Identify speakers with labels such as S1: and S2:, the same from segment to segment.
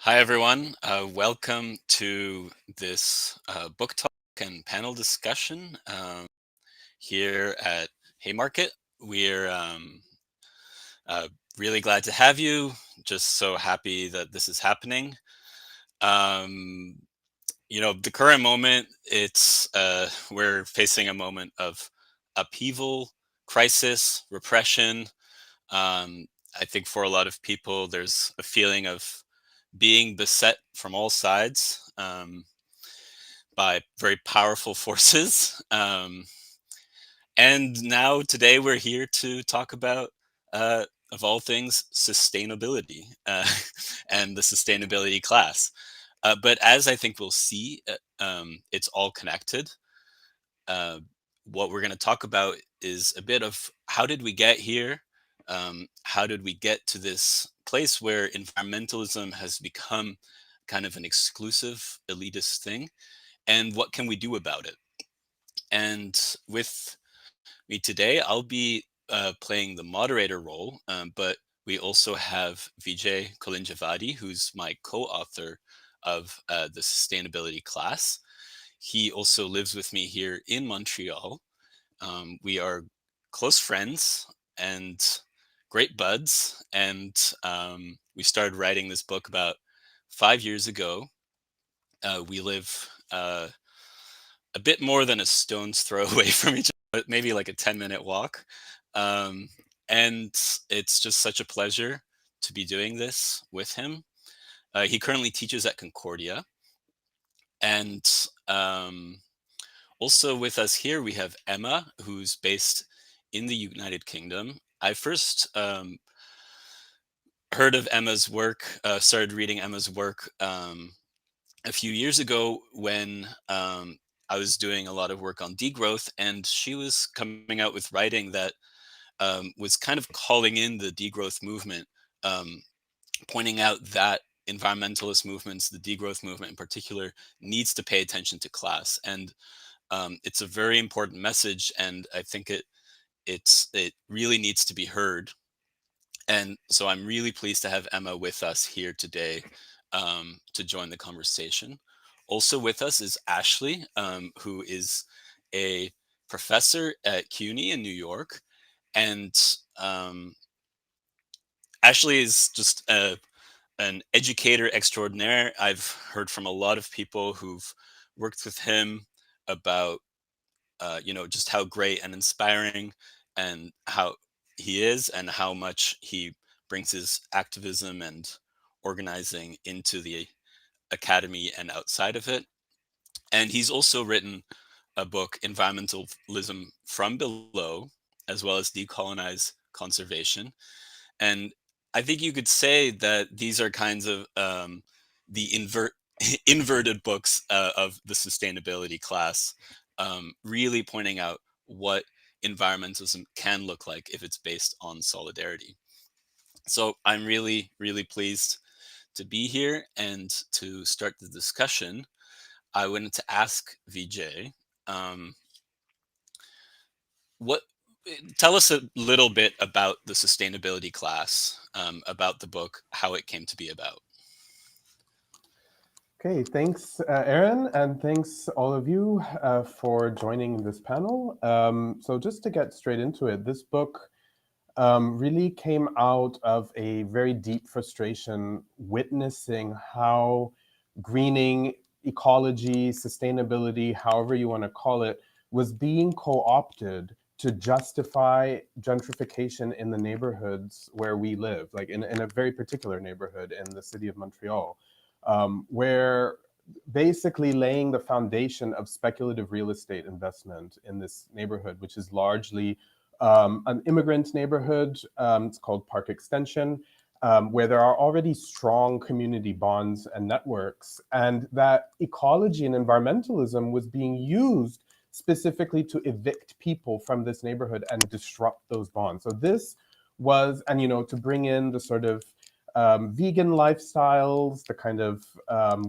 S1: Hi, everyone. Welcome to this book talk and panel discussion here at Haymarket. We're uh, really glad to have you. Just so happy that this is happening. Um, the current moment, we're facing a moment of upheaval, crisis, repression. I think for a lot of people, there's a feeling of being beset from all sides by very powerful forces. And now, today, we're here to talk about, of all things, sustainability and the sustainability class. But as I think we'll see, it's all connected. Uh, what we're going to talk about is a bit of how did we get here? How did we get to this place where environmentalism has become kind of an exclusive elitist thing? And what can we do about it? And with me today, I'll be playing the moderator role, but we also have Vijay Kolinjivadi, who's my co-author of the sustainability class. He also lives with me here in Montreal. We are close friends and great buds, and we started writing this book about 5 years ago. We live a bit more than a stone's throw away from each other, maybe like a 10-minute walk. Um, and it's just such a pleasure to be doing this with him. He currently teaches at Concordia. And also with us here, we have Emma, who's based in the United Kingdom. I first heard of Emma's work, started reading Emma's work a few years ago when I was doing a lot of work on degrowth, and she was coming out with writing that was kind of calling in the degrowth movement, um, pointing out that environmentalist movements, the degrowth movement in particular, needs to pay attention to class. And it's a very important message, and I think it really needs to be heard. And so I'm really pleased to have Emma with us here today to join the conversation. Also with us is Ashley, who is a professor at CUNY in New York. And um, Ashley is just an educator extraordinaire. I've heard from a lot of people who've worked with him about, just how great and inspiring and how he is, and how much he brings his activism and organizing into the academy and outside of it. And he's also written a book, Environmentalism from Below, as well as Decolonize Conservation. And I think you could say that these are kinds of the inverted books of the sustainability class, really pointing out what environmentalism can look like if it's based on solidarity. So I'm really, really pleased to be here and to start the discussion. I wanted to ask Vijay, um, what tell us a little bit about the sustainability class, about the book, how it came to be about.
S2: Okay, thanks, Aaron, and thanks all of you for joining this panel. So just to get straight into it, this book really came out of a very deep frustration witnessing how greening, ecology, sustainability, however you want to call it, was being co-opted to justify gentrification in the neighborhoods where we live, like in a very particular neighborhood in the city of Montreal, where basically laying the foundation of speculative real estate investment in this neighborhood, which is largely an immigrant neighborhood. It's called Park Extension, where there are already strong community bonds and networks, and that ecology and environmentalism was being used specifically to evict people from this neighborhood and disrupt those bonds. So this was, and to bring in the sort of vegan lifestyles, the kind of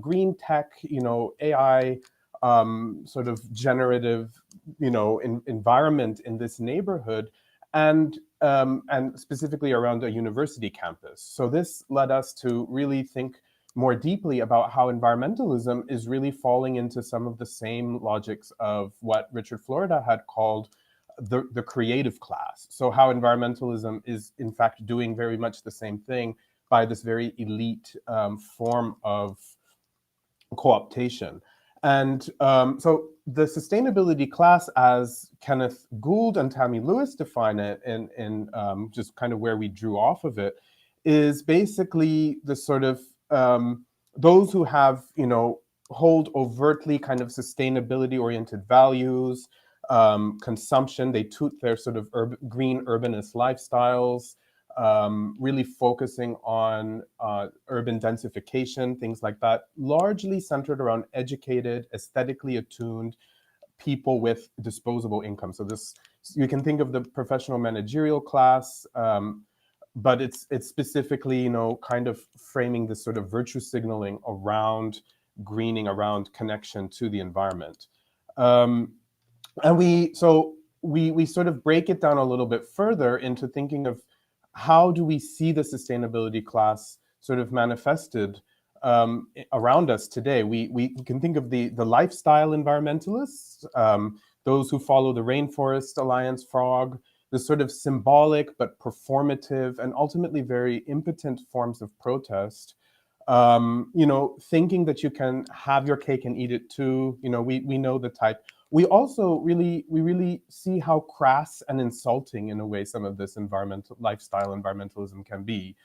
S2: green tech, AI sort of generative, environment in this neighborhood, and specifically around a university campus. So this led us to really think more deeply about how environmentalism is really falling into some of the same logics of what Richard Florida had called the creative class. So how environmentalism is in fact doing very much the same thing by this very elite form of co-optation. And so the sustainability class, as Kenneth Gould and Tammy Lewis define it, in just kind of where we drew off of it, is basically the sort of those who have, hold overtly kind of sustainability-oriented values, consumption. They toot their sort of green urbanist lifestyles, really focusing on urban densification, things like that, largely centered around educated, aesthetically attuned people with disposable income. So this, you can think of the professional managerial class, but it's specifically, kind of framing this sort of virtue signaling around greening, around connection to the environment. And we sort of break it down a little bit further into thinking of how do we see the sustainability class sort of manifested around us today. We can think of the lifestyle environmentalists, those who follow the Rainforest Alliance frog, the sort of symbolic but performative and ultimately very impotent forms of protest. Thinking that you can have your cake and eat it too. We know the type. We also really see how crass and insulting, in a way, some of this lifestyle environmentalism can be,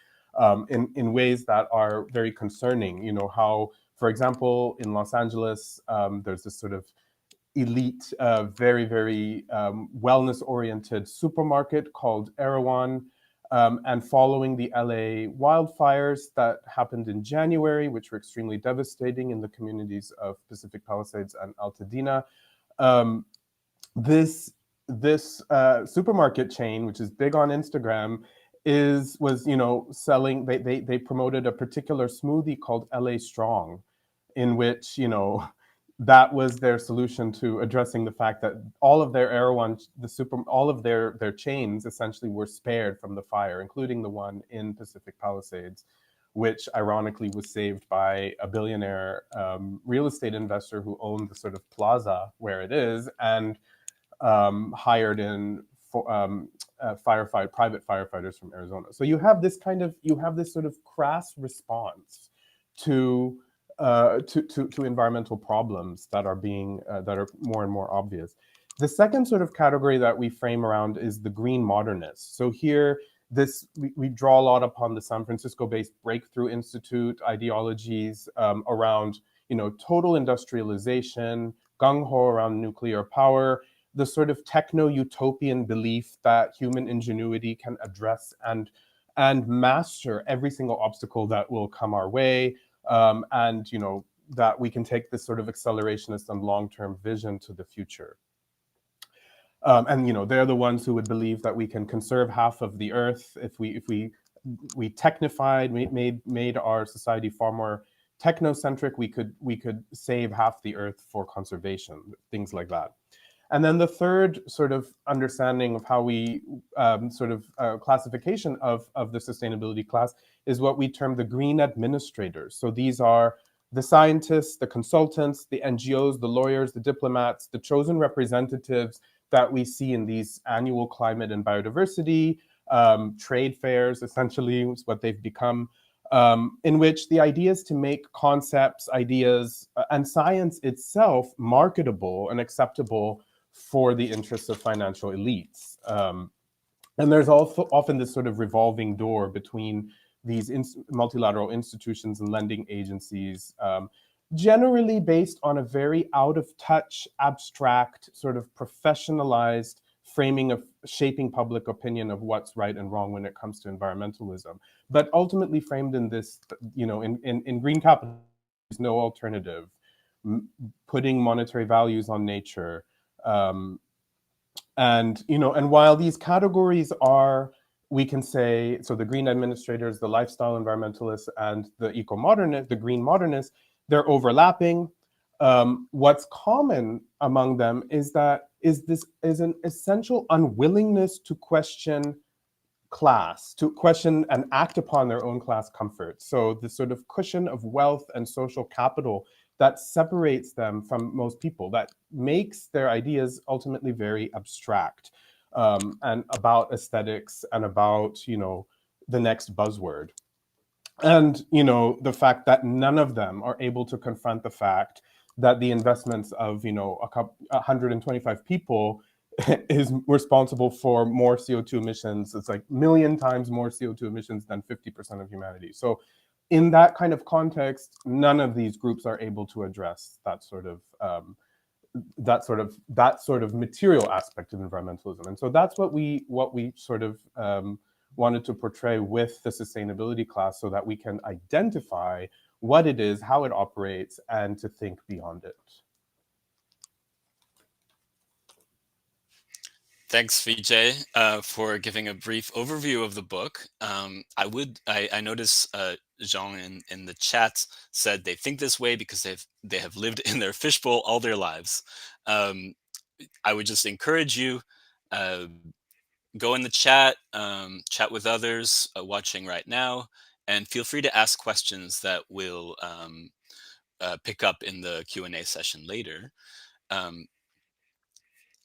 S2: in ways that are very concerning. How, for example, in Los Angeles, there's this sort of elite, very, very wellness-oriented supermarket called Erewhon. And following the LA wildfires that happened in January, which were extremely devastating in the communities of Pacific Palisades and Altadena, this supermarket chain, which is big on Instagram, was selling. They promoted a particular smoothie called LA Strong, in which that was their solution to addressing the fact that all of their Erewhon, all of their chains essentially were spared from the fire, including the one in Pacific Palisades, which ironically was saved by a billionaire real estate investor who owned the sort of plaza where it is, and hired in private firefighters from Arizona. So you have this sort of crass response to environmental problems that are more and more obvious. The second sort of category that we frame around is the green modernists. So here, we draw a lot upon the San Francisco-based Breakthrough Institute ideologies around total industrialization, gung-ho around nuclear power, the sort of techno-utopian belief that human ingenuity can address and master every single obstacle that will come our way, and that we can take this sort of accelerationist and long-term vision to the future. And they're the ones who would believe that we can conserve half of the earth if we technified, made our society far more technocentric. We could save half the earth for conservation, things like that. And then the third sort of understanding of how we classification of the sustainability class is what we term the green administrators. So these are the scientists, the consultants, the NGOs, the lawyers, the diplomats, the chosen representatives that we see in these annual climate and biodiversity trade fairs, essentially, is what they've become, in which the idea is to make concepts, ideas, and science itself marketable and acceptable for the interests of financial elites. And there's also often this sort of revolving door between these multilateral institutions and lending agencies, generally based on a very out-of-touch, abstract, sort of professionalized framing of shaping public opinion of what's right and wrong when it comes to environmentalism, but ultimately framed in this, in green capitalism, there's no alternative, putting monetary values on nature. And while these categories are, we can say, so the green administrators, the lifestyle environmentalists, and the eco-modernists, the green modernists, they're overlapping. What's common among them is an essential unwillingness to question class, to question and act upon their own class comfort. So the sort of cushion of wealth and social capital that separates them from most people, that makes their ideas ultimately very abstract, and about aesthetics and about, the next buzzword. And, the fact that none of them are able to confront the fact that the investments of, 125 people is responsible for more CO2 emissions. It's like million times more CO2 emissions than 50% of humanity. So in that kind of context, none of these groups are able to address that sort of material aspect of environmentalism. And so that's what we sort of wanted to portray with the sustainability class, so that we can identify what it is, how it operates, and to think beyond it.
S1: Thanks, Vijay, for giving a brief overview of the book. I notice Jean in the chat said they think this way because they have lived in their fishbowl all their lives. Um, I would just encourage you, uh, go in the chat, chat with others watching right now, and feel free to ask questions that we'll pick up in the Q&A session later. Um,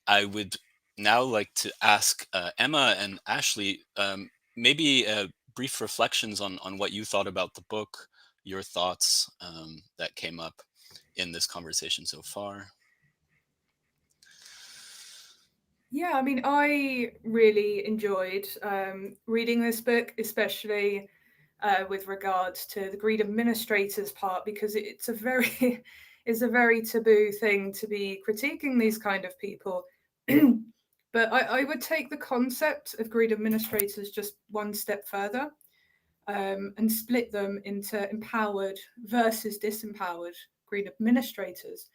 S1: I would now like to ask Emma and Ashley, maybe brief reflections on what you thought about the book, your thoughts that came up in this conversation so far.
S3: Yeah, I mean, I really enjoyed reading this book, especially with regards to the greed administrators part, because it's a very it's a very taboo thing to be critiquing these kind of people. But I would take the concept of greed administrators just one step further, and split them into empowered versus disempowered greed administrators.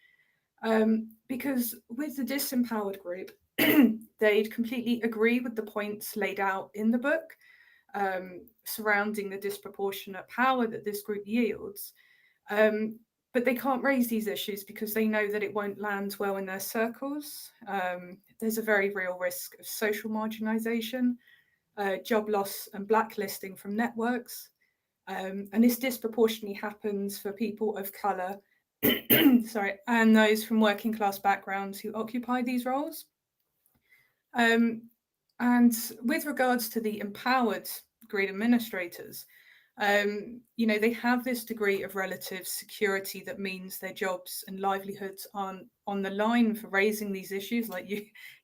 S3: Because with the disempowered group, they'd completely agree with the points laid out in the book, surrounding the disproportionate power that this group yields. Um, but they can't raise these issues because they know that it won't land well in their circles. There's a very real risk of social marginalisation, job loss, and blacklisting from networks. And this disproportionately happens for people of colour, sorry, and those from working class backgrounds who occupy these roles. Um, and with regards to the empowered green administrators, they have this degree of relative security that means their jobs and livelihoods aren't on the line for raising these issues, like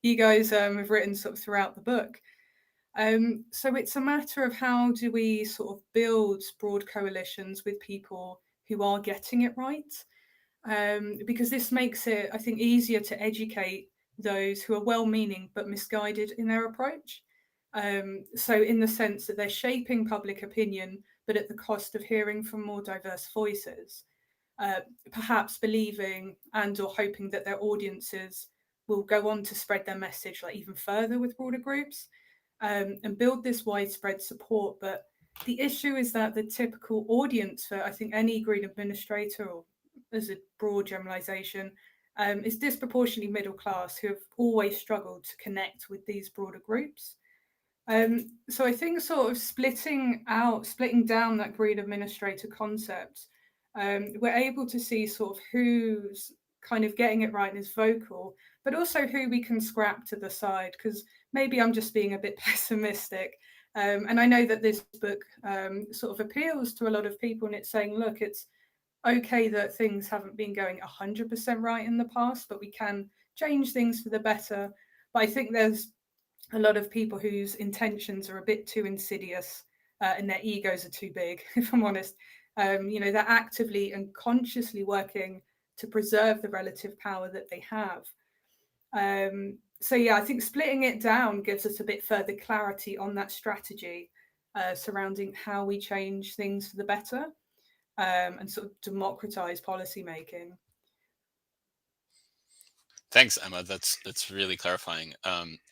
S3: you guys have written sort of throughout the book. So it's a matter of how do we sort of build broad coalitions with people who are getting it right, because this makes it, I think, easier to educate those who are well-meaning but misguided in their approach. So in the sense that they're shaping public opinion, but at the cost of hearing from more diverse voices, uh, perhaps believing and or hoping that their audiences will go on to spread their message like even further with broader groups, and build this widespread support. But the issue is that the typical audience for, I think, any green administrator, or as a broad generalization, is disproportionately middle class who have always struggled to connect with these broader groups. So I think sort of splitting down that green administrator concept, we're able to see sort of who's kind of getting it right and is vocal, but also who we can scrap to the side, because maybe I'm just being a bit pessimistic. And I know that this book sort of appeals to a lot of people, and it's saying, look, it's okay that things haven't been going 100% right in the past, but we can change things for the better. But I think there's a lot of people whose intentions are a bit too insidious, and their egos are too big, if I'm honest. They're actively and consciously working to preserve the relative power that they have. So yeah, I think splitting it down gives us a bit further clarity on that strategy, surrounding how we change things for the better, and sort of democratize policy making.
S1: Thanks, Emma. That's really clarifying.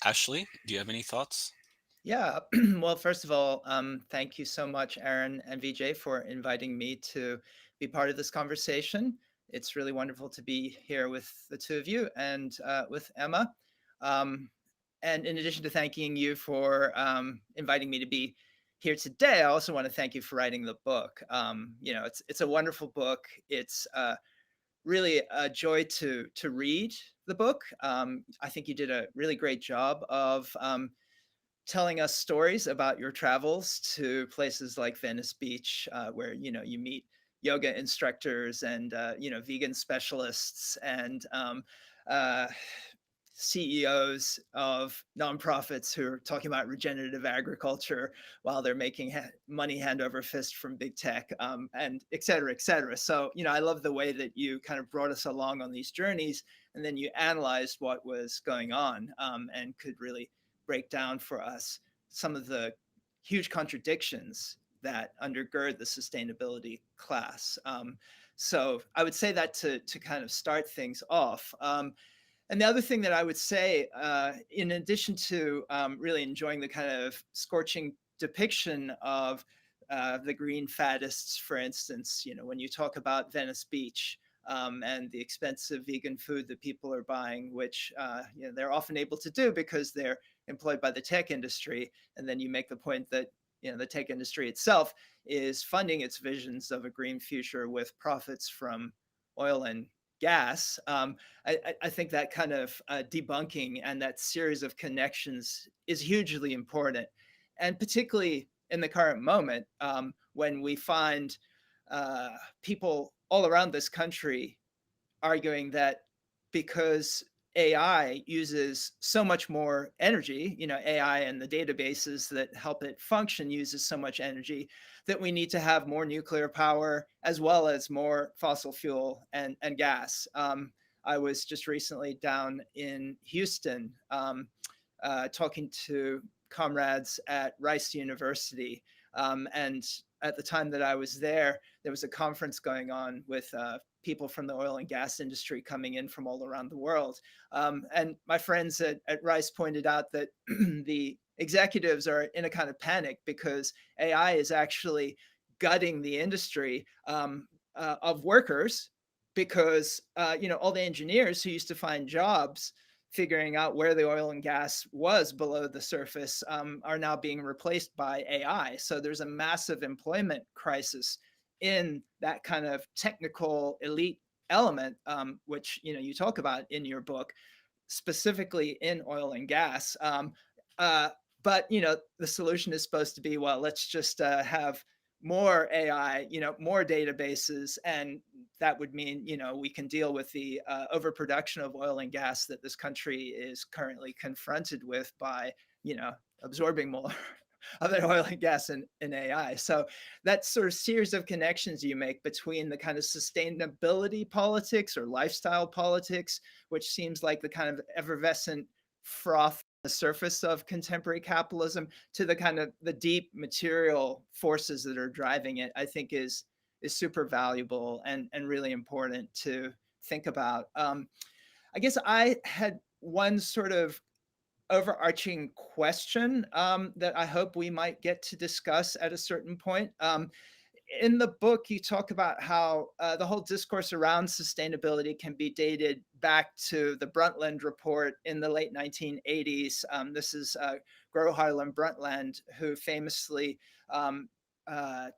S1: Ashley, do you have any thoughts?
S4: Yeah, well, first of all, thank you so much, Aaron and Vijay, for inviting me to be part of this conversation. It's really wonderful to be here with the two of you and with Emma. Um, And in addition to thanking you for inviting me to be here today, I also want to thank you for writing the book. It's a wonderful book. It's really a joy to read the book. I think you did a really great job of telling us stories about your travels to places like Venice Beach, where you meet yoga instructors and vegan specialists and uh, CEOs of nonprofits who are talking about regenerative agriculture while they're making money hand over fist from big tech, and et cetera, et cetera. So, I love the way that you kind of brought us along on these journeys, and then you analyzed what was going on, and could really break down for us some of the huge contradictions that undergird the sustainability class. So I would say that to kind of start things off. And the other thing that I would say, in addition to really enjoying the kind of scorching depiction of the green faddists, for instance, when you talk about Venice Beach, and the expensive vegan food that people are buying, which they're often able to do because they're employed by the tech industry. And then you make the point that the tech industry itself is funding its visions of a green future with profits from oil and gas. I think that kind of debunking and that series of connections is hugely important, and particularly in the current moment, when we find people all around this country arguing that because AI uses so much more energy, AI and the databases that help it function uses so much energy, that we need to have more nuclear power as well as more fossil fuel and gas. I was just recently down in Houston, talking to comrades at Rice University. And at the time that I was there was a conference going on with people from the oil and gas industry coming in from all around the world. And my friends at Rice pointed out that the executives are in a kind of panic because AI is actually gutting the industry of workers, because all the engineers who used to find jobs figuring out where the oil and gas was below the surface are now being replaced by AI. So there's a massive employment crisis in that kind of technical elite element, which you talk about in your book, specifically in oil and gas. But the solution is supposed to be, well, let's just have more AI, more databases, and that would mean we can deal with the overproduction of oil and gas that this country is currently confronted with by absorbing more of that oil and gas and AI. So that sort of series of connections you make between the kind of sustainability politics or lifestyle politics, which seems like the kind of effervescent froth the surface of contemporary capitalism, to the kind of the deep material forces that are driving it, I think is super valuable and really important to think about. I guess I had one sort of overarching question that I hope we might get to discuss at a certain point. In the book, you talk about how the whole discourse around sustainability can be dated back to the Brundtland Report in the late 1980s. This is Gro Harlem Brundtland, who famously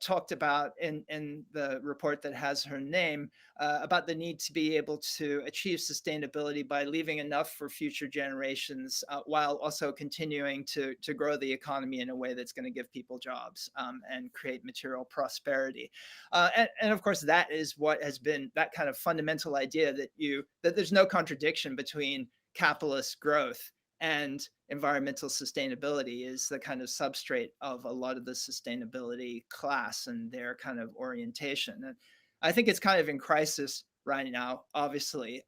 S4: talked about in the report that has her name about the need to be able to achieve sustainability by leaving enough for future generations, while also continuing to grow the economy in a way that's going to give people jobs and create material prosperity. And of course, that is what has been that kind of fundamental idea that there's no contradiction between capitalist growth and environmental sustainability is the kind of substrate of a lot of the sustainability class and their kind of orientation. And I think it's kind of in crisis right now, obviously.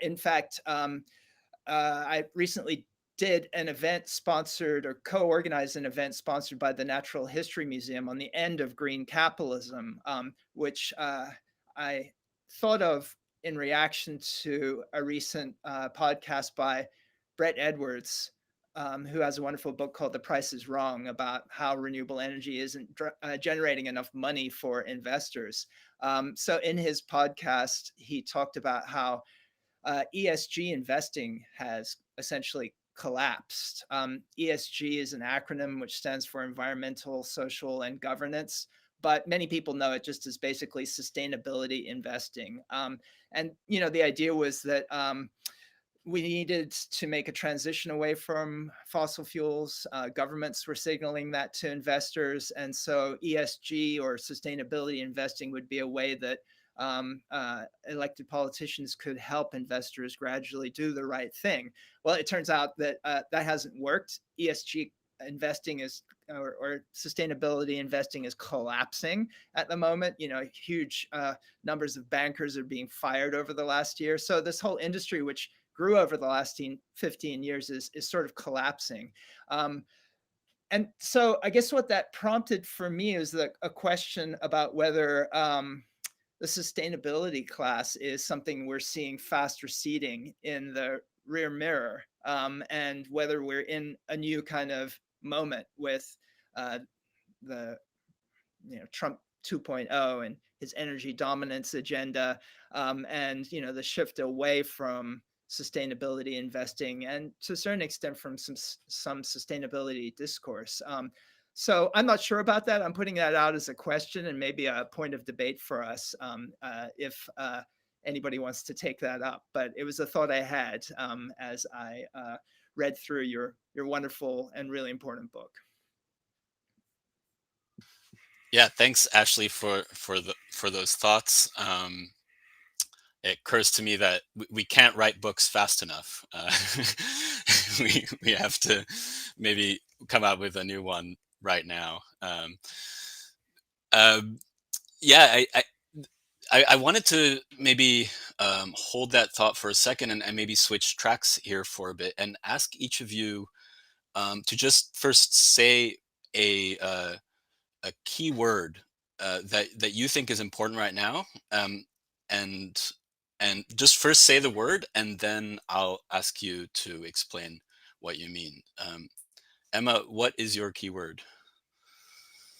S4: In fact, I recently did an event sponsored or co-organized an event sponsored by the Natural History Museum on the end of green capitalism, which I thought of in reaction to a recent podcast by Brett Edwards, who has a wonderful book called The Price is Wrong, about how renewable energy isn't generating enough money for investors. So in his podcast, he talked about how ESG investing has essentially collapsed. ESG is an acronym which stands for environmental, social, and governance, but many people know it just as basically sustainability investing. And the idea was that we needed to make a transition away from fossil fuels. Governments were signaling that to investors. And so ESG, or sustainability investing, would be a way that elected politicians could help investors gradually do the right thing. Well, it turns out that that hasn't worked. ESG investing is, or sustainability investing is collapsing at the moment. Huge numbers of bankers are being fired over the last year. So this whole industry, which grew over the last 15 years, is sort of collapsing. And so I guess what that prompted for me is a question about whether the sustainability class is something we're seeing fast receding in the rear mirror, and whether we're in a new kind of moment with the Trump 2.0 and his energy dominance agenda, and the shift away from sustainability investing, and to a certain extent from some sustainability discourse. So I'm not sure about that. I'm putting that out as a question and maybe a point of debate for us, if anybody wants to take that up. But it was a thought I had as I read through your wonderful and really important book.
S1: Yeah, thanks, Ashley, for those thoughts. It occurs to me that we can't write books fast enough. We have to maybe come out with a new one right now. Yeah, I wanted to maybe hold that thought for a second and maybe switch tracks here for a bit and ask each of you to just first say a key word that you think is important right now, and just first say the word, and then I'll ask you to explain what you mean. Emma, what is your key word?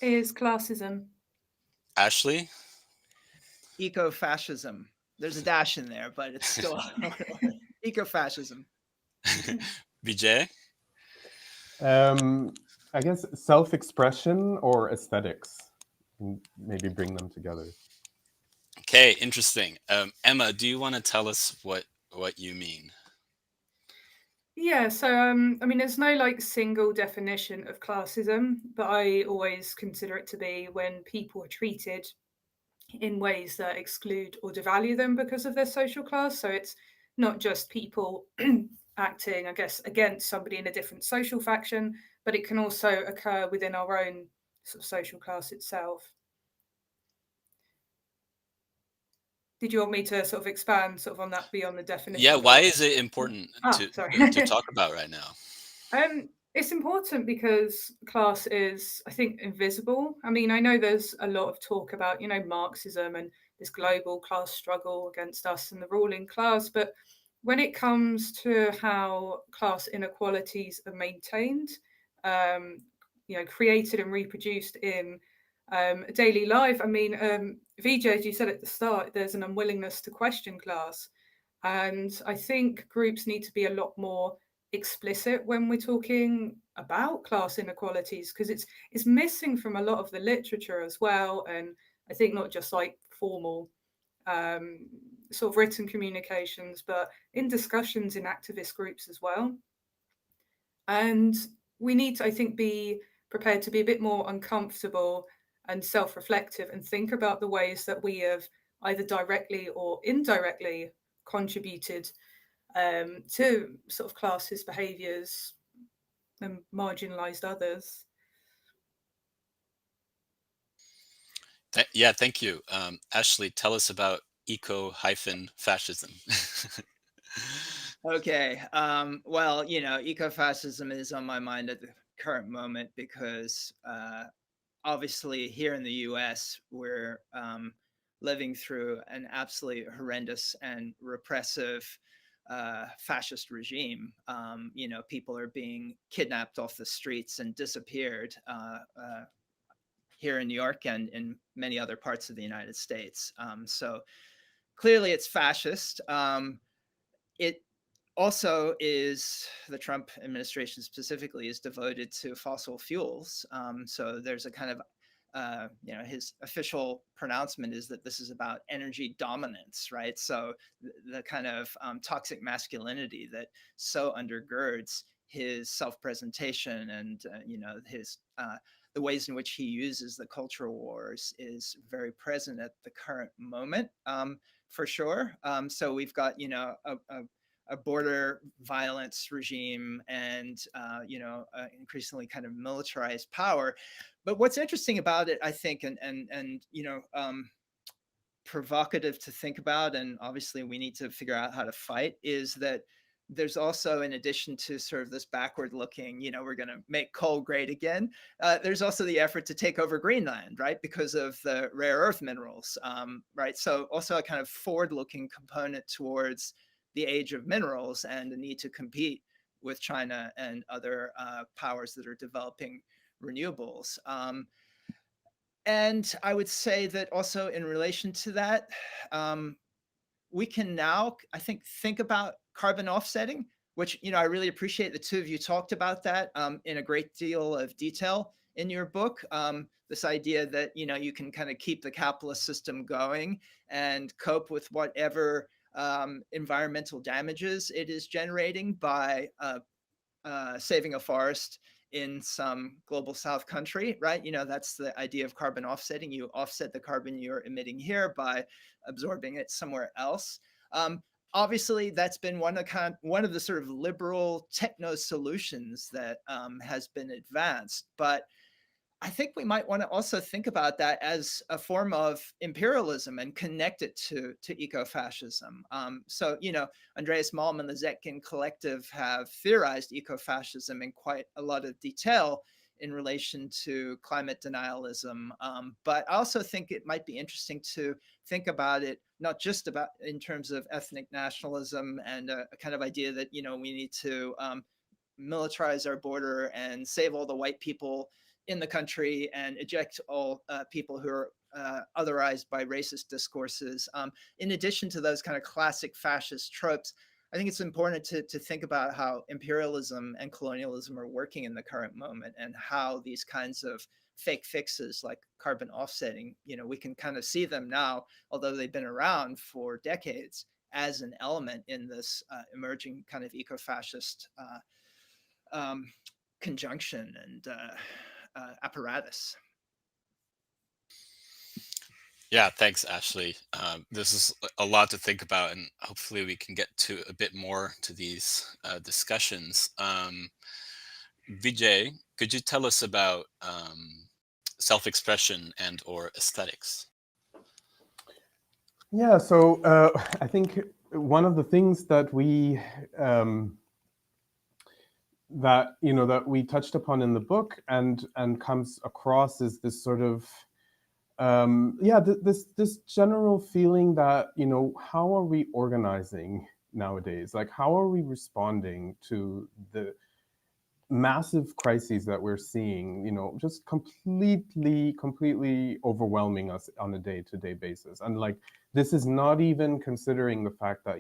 S3: Is classism.
S1: Ashley?
S4: Ecofascism. There's a dash in there, but it's still ecofascism.
S1: Vijay?
S2: I guess self-expression or aesthetics. Maybe bring them together.
S1: Okay, interesting. Emma, do you want to tell us what you mean?
S3: Yeah, so I mean, there's no like single definition of classism, but I always consider it to be when people are treated in ways that exclude or devalue them because of their social class. So it's not just people acting, I guess, against somebody in a different social faction, but it can also occur within our own sort of social class itself. Did you want me to sort of expand sort of on that beyond the definition?
S1: Yeah, why is it important to talk about right now?
S3: It's important because class is, I think, invisible. I mean, I know there's a lot of talk about, Marxism and this global class struggle against us and the ruling class, but when it comes to how class inequalities are maintained, created and reproduced in daily life, I mean, Vijay, as you said at the start, there's an unwillingness to question class. And I think groups need to be a lot more explicit when we're talking about class inequalities, because it's missing from a lot of the literature as well. And I think not just like formal sort of written communications, but in discussions in activist groups as well. And we need to, I think, be prepared to be a bit more uncomfortable and self-reflective and think about the ways that we have either directly or indirectly contributed to sort of classist behaviours and marginalised others.
S1: Yeah, thank you. Ashley, tell us about eco-fascism.
S4: Okay. Well, ecofascism is on my mind at the current moment because obviously here in the US, we're living through an absolutely horrendous and repressive fascist regime. People are being kidnapped off the streets and disappeared here in New York and in many other parts of the United States. So clearly it's fascist. It also is the Trump administration specifically is devoted to fossil fuels. So there's a kind of, his official pronouncement is that this is about energy dominance, right? So the kind of toxic masculinity that so undergirds his self-presentation and, his the ways in which he uses the culture wars is very present at the current moment, for sure. So we've got, a border violence regime and increasingly kind of militarized power. But what's interesting about it, I think, and provocative to think about, and obviously we need to figure out how to fight, is that there's also, in addition to sort of this backward looking, we're going to make coal great again, there's also the effort to take over Greenland, right, because of the rare earth minerals, right? So also a kind of forward looking component towards the age of minerals and the need to compete with China and other powers that are developing renewables. And I would say that also in relation to that, we can now, I think about carbon offsetting, which, I really appreciate the two of you talked about that in a great deal of detail in your book. This idea that, you can kind of keep the capitalist system going and cope with whatever environmental damages it is generating by saving a forest in some global south country, right? That's the idea of carbon offsetting. You offset the carbon you're emitting here by absorbing it somewhere else. Obviously, that's been one of the sort of liberal techno solutions that has been advanced. But I think we might want to also think about that as a form of imperialism and connect it to ecofascism. So, Andreas Malm and the Zetkin Collective have theorized ecofascism in quite a lot of detail in relation to climate denialism. But I also think it might be interesting to think about it, not just about in terms of ethnic nationalism and a kind of idea that, we need to militarize our border and save all the white people in the country and eject all people who are otherized by racist discourses. In addition to those kind of classic fascist tropes, I think it's important to think about how imperialism and colonialism are working in the current moment and how these kinds of fake fixes like carbon offsetting, we can kind of see them now, although they've been around for decades, as an element in this emerging kind of eco-fascist conjunction and apparatus.
S1: Yeah, thanks, Ashley. This is a lot to think about, and hopefully we can get to a bit more to these discussions. Vijay, could you tell us about self-expression and or aesthetics?
S2: Yeah, so I think one of the things that we that we touched upon in the book and comes across is this sort of this general feeling that, how are we organizing nowadays? Like, how are we responding to the massive crises that we're seeing, just completely overwhelming us on a day-to-day basis? And like, this is not even considering the fact that,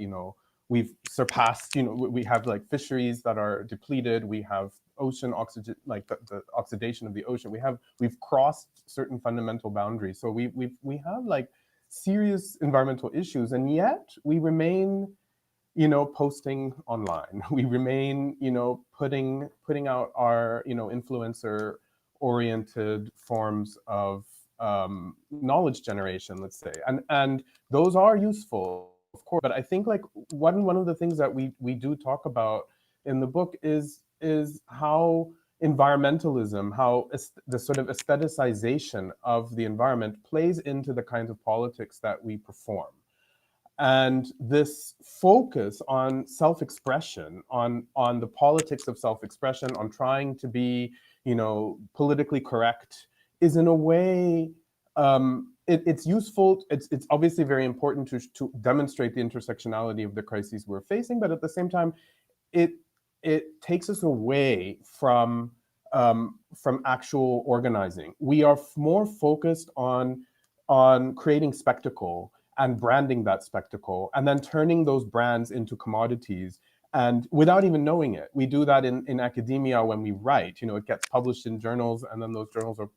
S2: we've surpassed, we have like fisheries that are depleted. We have ocean oxygen, like the oxidation of the ocean. We've crossed certain fundamental boundaries. So we have like serious environmental issues, and yet we remain, posting online. We remain, putting out our, influencer-oriented forms of knowledge generation, let's say, and those are useful, of course. But I think like one of the things that we do talk about in the book is how environmentalism, how the sort of aestheticization of the environment plays into the kinds of politics that we perform. And this focus on self-expression, on the politics of self-expression, on trying to be, politically correct, is in a way, it's useful. It's obviously very important to demonstrate the intersectionality of the crises we're facing, but at the same time, it takes us away from actual organizing. We are more focused on creating spectacle and branding that spectacle, and then turning those brands into commodities and without even knowing it. We do that in academia when we write. It gets published in journals, and then those journals are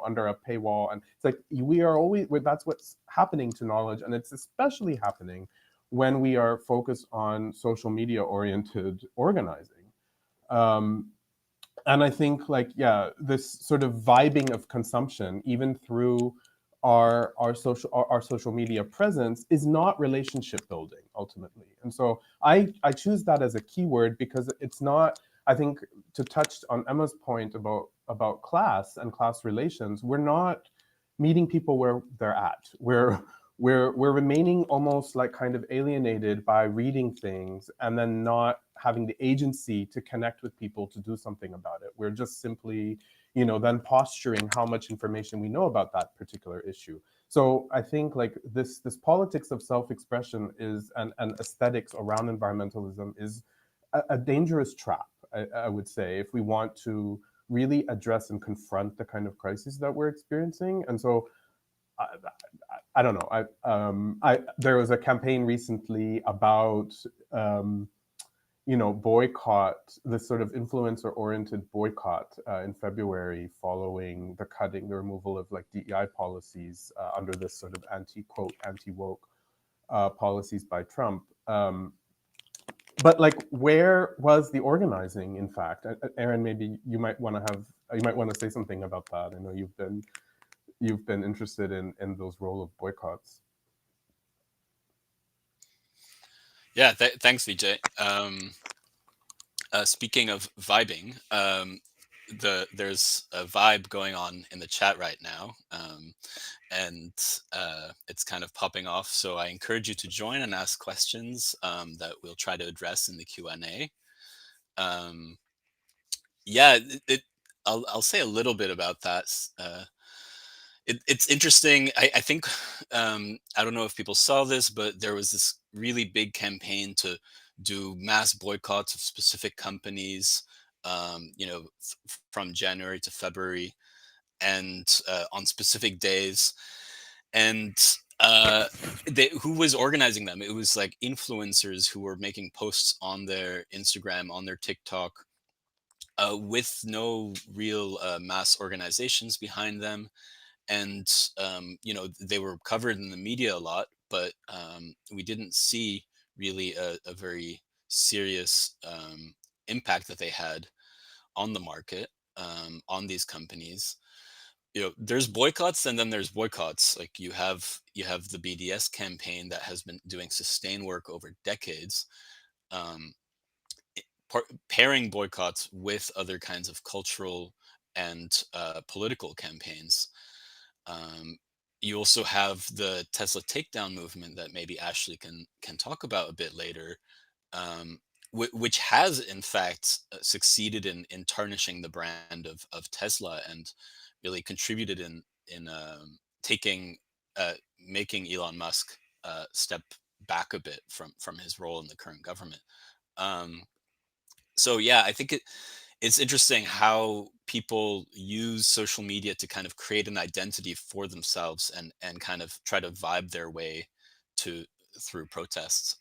S2: under a paywall, and it's like we are always, that's what's happening to knowledge, and it's especially happening when we are focused on social media oriented organizing. And I think, like, yeah, this sort of vibing of consumption, even through our social media presence, is not relationship building ultimately. And so I choose that as a keyword because it's not, I think, to touch on Emma's point about class and class relations, we're not meeting people where they're at. We're remaining almost like kind of alienated by reading things and then not having the agency to connect with people to do something about it. We're just simply, then posturing how much information we know about that particular issue. So I think, like, this politics of self-expression is and aesthetics around environmentalism is a dangerous trap, I would say, if we want to really address and confront the kind of crises that we're experiencing. And so I don't know. There was a campaign recently about boycott, this sort of influencer-oriented boycott in February, following the removal of like DEI policies under this sort of anti-woke policies by Trump. But like, where was the organizing? In fact, Aaron, maybe you might want to say something about that. I know you've been interested in those role of boycotts.
S1: Yeah, thanks, Vijay. Speaking of vibing, there's a vibe going on in the chat right now, and it's kind of popping off. So I encourage you to join and ask questions that we'll try to address in the Q&A. Yeah, I'll say a little bit about that. It's interesting. I think I don't know if people saw this, but there was this really big campaign to do mass boycotts of specific companies, from January to February, and on specific days. And who was organizing them? It was like influencers who were making posts on their Instagram, on their TikTok, with no real mass organizations behind them. And they were covered in the media a lot, but we didn't see really a very serious impact that they had on the market, on these companies. There's boycotts, and then there's boycotts. Like, you have the BDS campaign that has been doing sustained work over decades, um, pairing boycotts with other kinds of cultural and political campaigns. You also have the Tesla takedown movement that maybe Ashley can talk about a bit later, which has in fact succeeded in tarnishing the brand of Tesla, and really contributed in taking making Elon Musk step back a bit from his role in the current government. So yeah, I think it's interesting how people use social media to kind of create an identity for themselves, and kind of try to vibe their way through protests.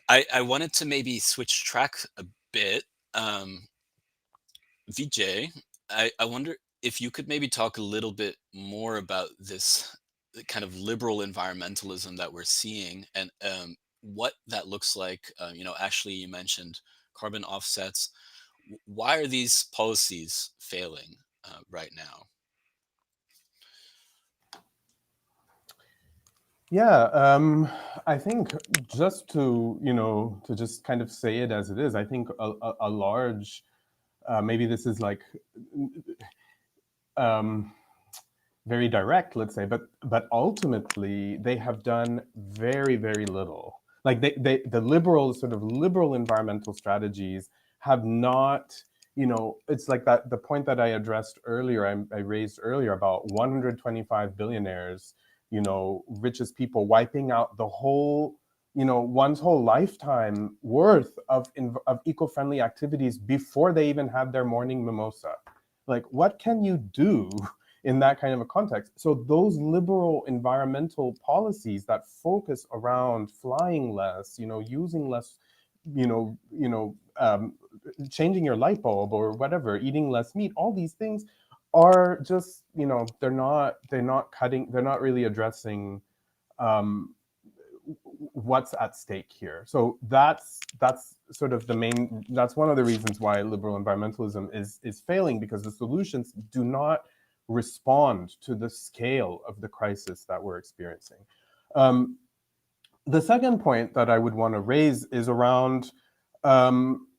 S1: I wanted to maybe switch track a bit. Vijay, I wonder if you could maybe talk a little bit more about this kind of liberal environmentalism that we're seeing, and what that looks like. Ashley, you mentioned carbon offsets. Why are these policies failing right now?
S2: Yeah, I think, just to just kind of say it as it is, I think a large, maybe this is like very direct, let's say, but ultimately they have done very, very little. Like, the liberal environmental strategies have not, it's like that, the point that I addressed earlier, I raised earlier, about 125 billionaires, richest people, wiping out the whole, one's whole lifetime worth of eco-friendly activities before they even had their morning mimosa. Like, what can you do in that kind of a context? So those liberal environmental policies that focus around flying less, using less changing your light bulb or whatever, eating less meat, all these things are just, they're not really addressing what's at stake here. So that's sort of that's one of the reasons why liberal environmentalism is failing, because the solutions do not respond to the scale of the crisis that we're experiencing. The second point that I would want to raise is around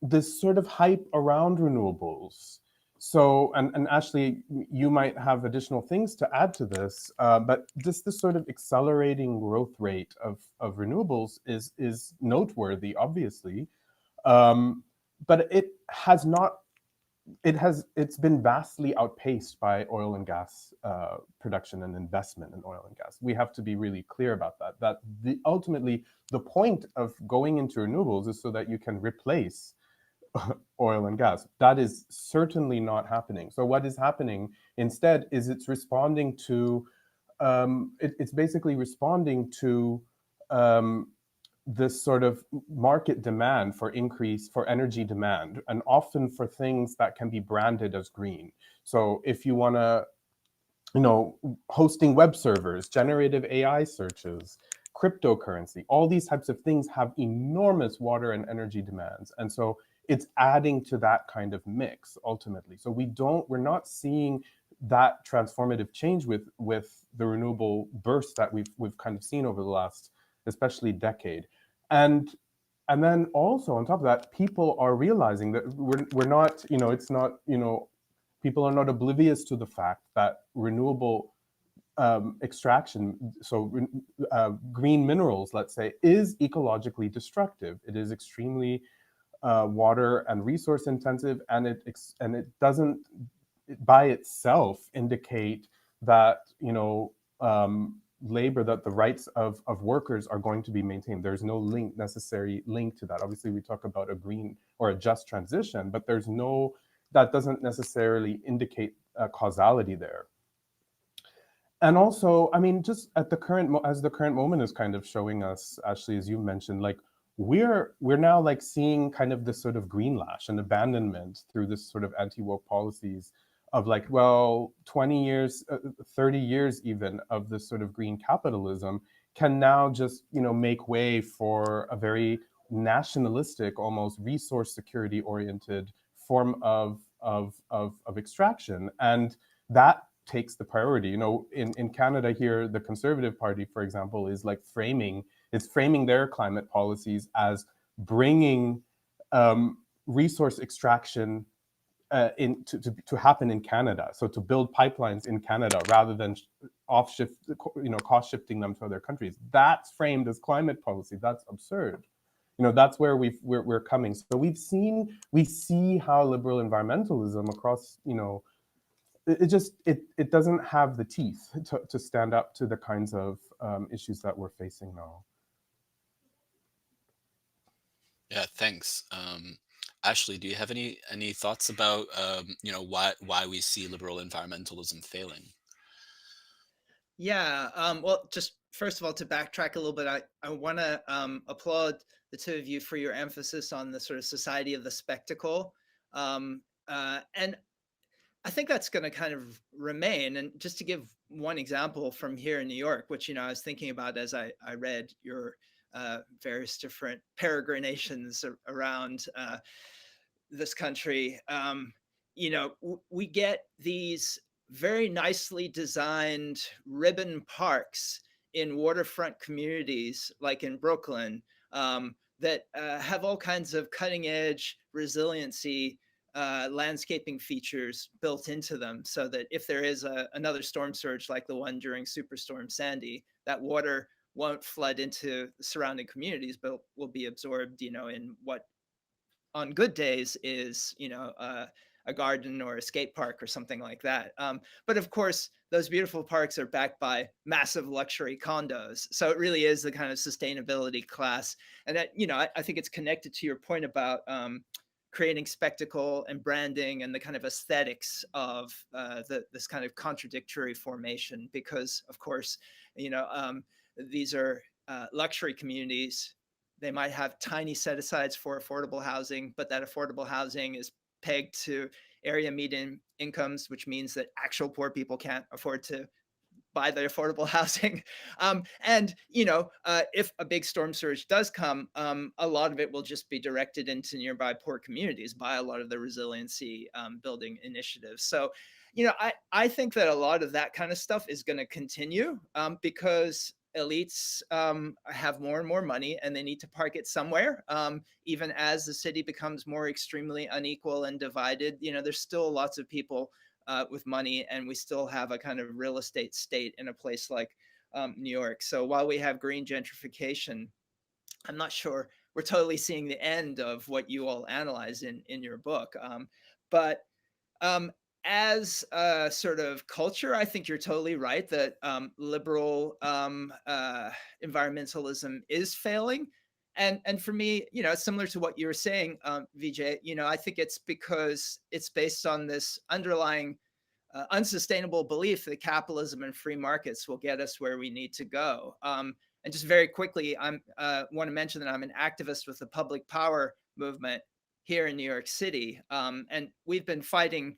S2: this sort of hype around renewables. So, and Ashley, you might have additional things to add to this, but just this sort of accelerating growth rate of renewables is noteworthy, obviously, but it's been vastly outpaced by oil and gas production and investment in oil and gas. We have to be really clear about that. That ultimately the point of going into renewables is so that you can replace oil and gas. That is certainly not happening. So what is happening instead is it's responding to it's basically responding to this sort of market demand for energy demand, and often for things that can be branded as green. So if you want to, hosting web servers, generative AI searches, cryptocurrency, all these types of things have enormous water and energy demands. And so it's adding to that kind of mix ultimately. So we're not seeing that transformative change with the renewable burst that we've kind of seen over the last, especially decade. And then also on top of that, people are realizing that we're not, it's not, people are not oblivious to the fact that renewable extraction, so green minerals, let's say, is ecologically destructive. It is extremely water and resource intensive, and it doesn't by itself indicate that labor, that the rights of workers are going to be maintained. There's no necessary link to that. Obviously, we talk about a green or a just transition, but that doesn't necessarily indicate causality there. And also, I mean, just as the current moment is kind of showing us, Ashley, as you mentioned, like we're now like seeing kind of this sort of greenlash and abandonment through this sort of anti-woke policies of like, well, 20 years, 30 years even of this sort of green capitalism can now just, make way for a very nationalistic, almost resource security oriented form of extraction. And that takes the priority. In Canada here, the Conservative Party, for example, is like framing their climate policies as bringing resource extraction to happen in Canada. So to build pipelines in Canada rather than cost shifting them to other countries. That's framed as climate policy. That's absurd. That's where we're coming. So we see how liberal environmentalism across, it doesn't have the teeth to stand up to the kinds of issues that we're facing now.
S1: Yeah, thanks. Ashley, do you have any thoughts about why we see liberal environmentalism failing?
S4: Yeah. Well, just first of all, to backtrack a little bit, I want to applaud the two of you for your emphasis on the sort of society of the spectacle, and I think that's going to kind of remain. And just to give one example from here in New York, which I was thinking about as I read your various different peregrinations around this country. We get these very nicely designed ribbon parks in waterfront communities, like in Brooklyn, that have all kinds of cutting edge resiliency landscaping features built into them, so that if there is another storm surge like the one during Superstorm Sandy, that water won't flood into the surrounding communities, but will be absorbed, in what on good days is, a garden or a skate park or something like that. But of course, those beautiful parks are backed by massive luxury condos. So it really is the kind of sustainability class. And that, I think it's connected to your point about creating spectacle and branding and the kind of aesthetics of this kind of contradictory formation, because of course, these are luxury communities They might have tiny set asides for affordable housing, but that affordable housing is pegged to area median incomes, which means that actual poor people can't afford to buy the affordable housing. And, if a big storm surge does come, a lot of it will just be directed into nearby poor communities by a lot of the resiliency building initiatives. So, I think that a lot of that kind of stuff is going to continue because elites have more and more money and they need to park it somewhere. Even as the city becomes more extremely unequal and divided, there's still lots of people with money, and we still have a kind of real estate state in a place like New York. So while we have green gentrification, I'm not sure we're totally seeing the end of what you all analyze in your book. But um, as a sort of culture, I think you're totally right that liberal environmentalism is failing. And for me, similar to what you were saying, Vijay, I think it's because it's based on this underlying unsustainable belief that capitalism and free markets will get us where we need to go. And just very quickly, I want to mention that I'm an activist with the public power movement here in New York City. And we've been fighting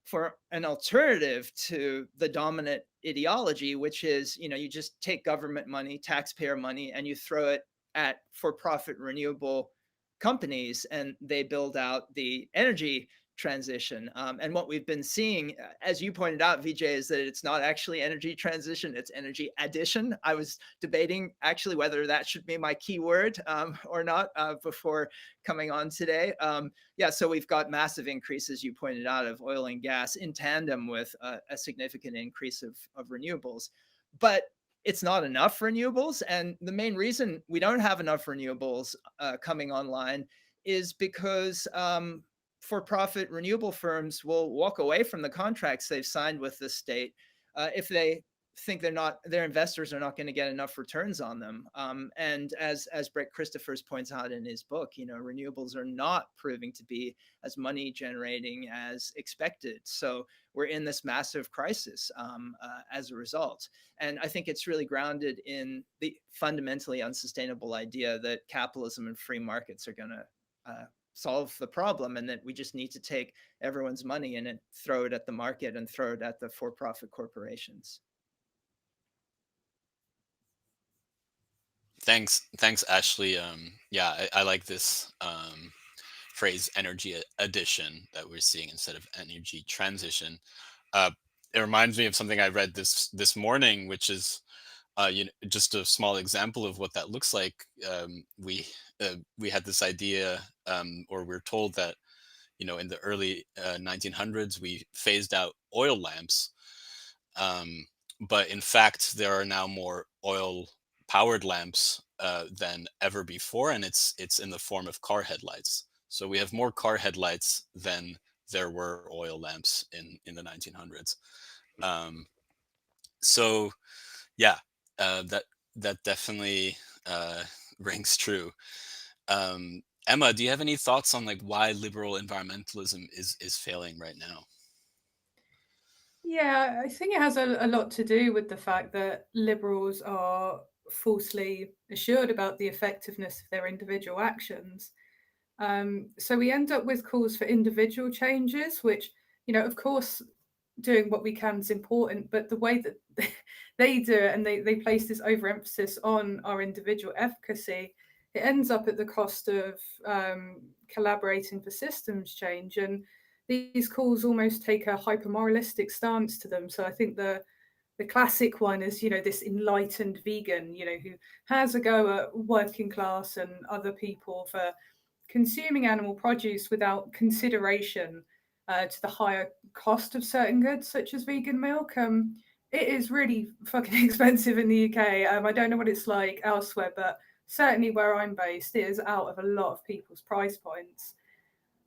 S4: for an alternative to the dominant ideology, which is, you just take government money, taxpayer money, and you throw it at for-profit renewable companies, and they build out the energy transition. And what we've been seeing, as you pointed out, Vijay, is that it's not actually energy transition, it's energy addition. I was debating actually whether that should be my keyword or not before coming on today. Yeah, so we've got massive increases, you pointed out, of oil and gas in tandem with a significant increase of renewables. But it's not enough renewables. And the main reason we don't have enough renewables coming online is because for-profit renewable firms will walk away from the contracts they've signed with the state if they think their investors are not going to get enough returns on them. And as Brett Christophers points out in his book, renewables are not proving to be as money generating as expected. So we're in this massive crisis as a result. And I think it's really grounded in the fundamentally unsustainable idea that capitalism and free markets are going to solve the problem, and that we just need to take everyone's money and throw it at the market and throw it at the for-profit corporations.
S1: Thanks, Ashley. Yeah, I like this phrase energy addition that we're seeing instead of energy transition. It reminds me of something I read this morning, which is just a small example of what that looks like. We had this idea, or we're told that in the early 1900s we phased out oil lamps, but in fact there are now more oil powered lamps than ever before, and it's in the form of car headlights. So we have more car headlights than there were oil lamps in the 1900s. So yeah, that definitely rings true. Emma, do you have any thoughts on why liberal environmentalism is failing right now?
S3: Yeah, I think it has a lot to do with the fact that liberals are falsely assured about the effectiveness of their individual actions. So we end up with calls for individual changes, which, of course, doing what we can is important, but the way that they do it, and they place this overemphasis on our individual efficacy, it ends up at the cost of collaborating for systems change. And these calls almost take a hyper-moralistic stance to them. So I think the classic one is, this enlightened vegan, who has a go at working class and other people for consuming animal produce without consideration to the higher cost of certain goods, such as vegan milk. It is really fucking expensive in the UK. I don't know what it's like elsewhere, but certainly where I'm based, it is out of a lot of people's price points.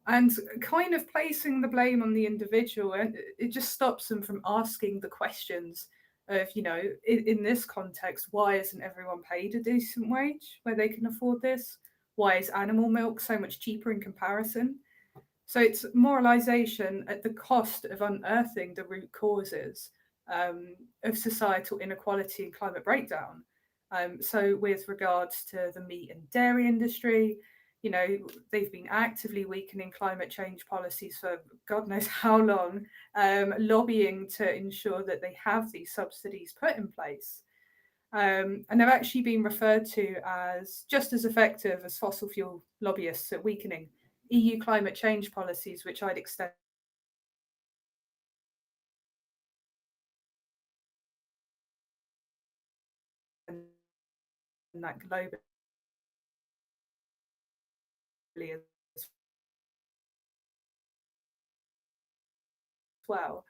S3: And kind of placing the blame on the individual, and it just stops them from asking the questions of, in this context, why isn't everyone paid a decent wage where they can afford this? Why is animal milk so much cheaper in comparison? So it's moralization at the cost of unearthing the root causes of societal inequality and climate breakdown. So with regards to the meat and dairy industry, they've been actively weakening climate change policies for God knows how long, lobbying to ensure that they have these subsidies put in place. And they've actually been referred to as just as effective as fossil fuel lobbyists at weakening EU climate change policies, which I'd extend that globally as well.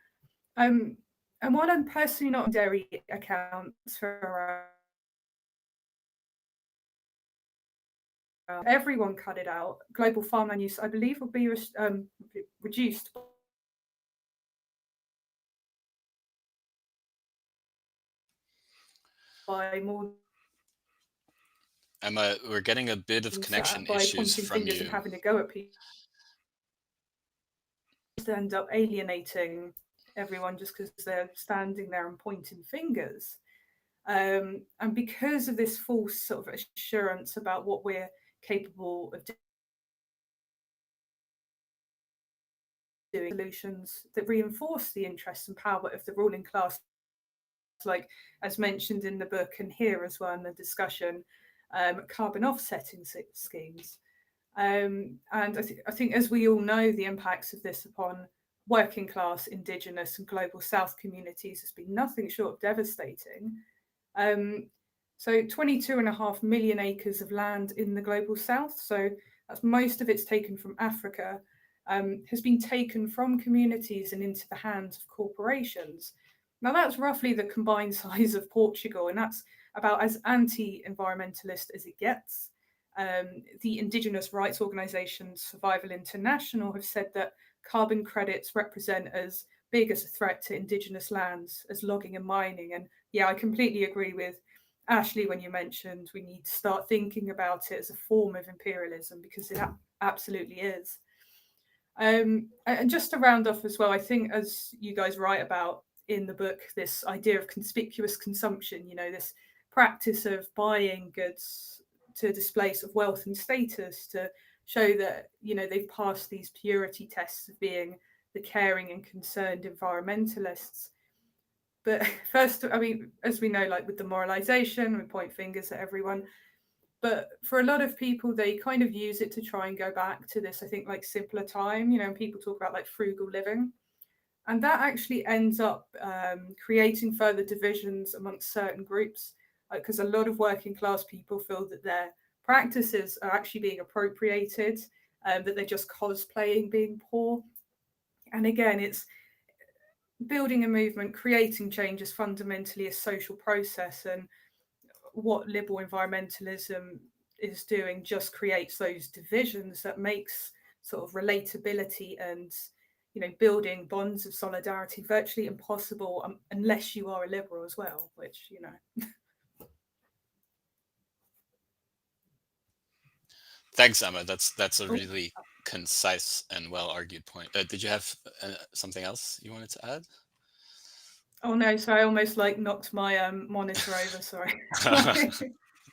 S3: And while I'm personally not on dairy accounts for everyone cut it out, global farmland use, I believe, will be reduced by more
S1: Emma, we're getting a bit of connection
S3: by
S1: issues
S3: pointing
S1: from
S3: fingers and
S1: you.
S3: having to go at people. End up alienating everyone just because they're standing there and pointing fingers. And because of this false sort of assurance about what we're capable of doing, solutions that reinforce the interests and power of the ruling class, like as mentioned in the book and here as well in the discussion, carbon offsetting schemes. And I think, as we all know, the impacts of this upon working class, Indigenous and global South communities has been nothing short of devastating. So 22.5 million acres of land in the global South, so that's most of it's taken from Africa, has been taken from communities and into the hands of corporations. Now that's roughly the combined size of Portugal, and that's about as anti-environmentalist as it gets. The Indigenous rights organisation Survival International have said that carbon credits represent as big as a threat to Indigenous lands as logging and mining. And yeah, I completely agree with Ashley when you mentioned we need to start thinking about it as a form of imperialism, because it absolutely is. And just to round off as well, I think, as you guys write about in the book, this idea of conspicuous consumption, this practice of buying goods to display sort of wealth and status, to show that, they've passed these purity tests of being the caring and concerned environmentalists. But first, I mean, as we know, like with the moralization, we point fingers at everyone. But for a lot of people, they kind of use it to try and go back to this, I think, like simpler time, and people talk about like frugal living. And that actually ends up creating further divisions amongst certain groups, because a lot of working class people feel that their practices are actually being appropriated, that they're just cosplaying being poor. And again, it's building a movement, creating change is fundamentally a social process, and what liberal environmentalism is doing just creates those divisions that makes sort of relatability and building bonds of solidarity virtually impossible, unless you are a liberal as well, which
S1: Thanks, Emma. That's a really concise and well argued point. Did you have something else you wanted to add?
S3: Oh no, sorry, I almost like knocked my monitor over. Sorry.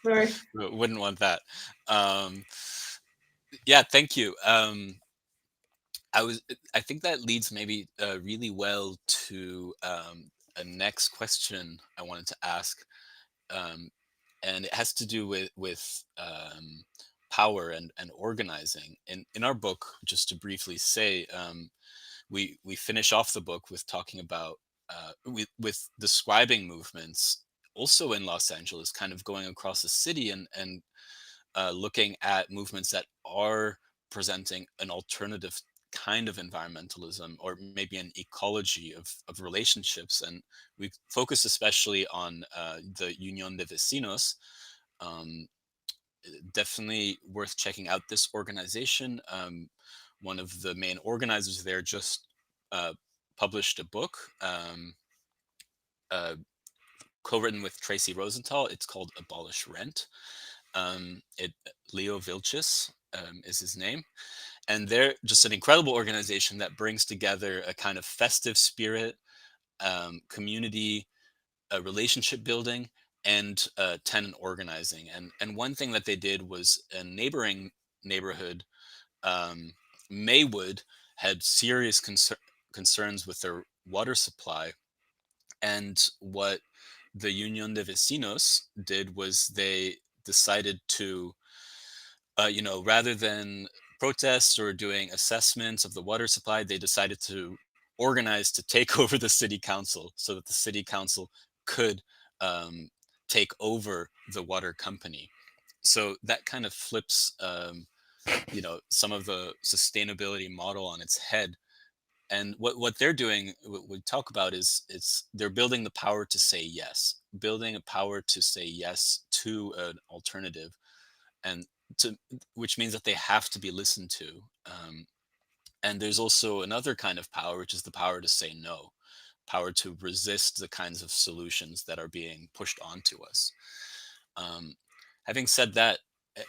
S3: Sorry.
S1: Wouldn't want that. Yeah, thank you. I think that leads maybe really well to a next question I wanted to ask, and it has to do with power and organizing. In our book, just to briefly say, we finish off the book with talking about with describing movements also in Los Angeles, kind of going across the city and looking at movements that are presenting an alternative kind of environmentalism, or maybe an ecology of relationships. And we focus especially on the Unión de Vecinos. Um, Definitely worth checking out this organization. One of the main organizers there just published a book, uh, co-written with Tracy Rosenthal. It's called Abolish Rent. Leo Vilches is his name. And they're just an incredible organization that brings together a kind of festive spirit, community, relationship building, and tenant organizing. And one thing that they did was a neighboring neighborhood, Maywood, had serious concerns with their water supply. And what the Unión de Vecinos did was they decided to, rather than protest or doing assessments of the water supply, they decided to organize to take over the city council so that the city council could um, take over the water company. So that kind of flips, some of the sustainability model on its head. And what they're doing, what we talk about, is they're building the power to say yes, building a power to say yes to an alternative, and to which means that they have to be listened to. And there's also another kind of power, which is the power to say no, power to resist the kinds of solutions that are being pushed onto us. Um, Having said that,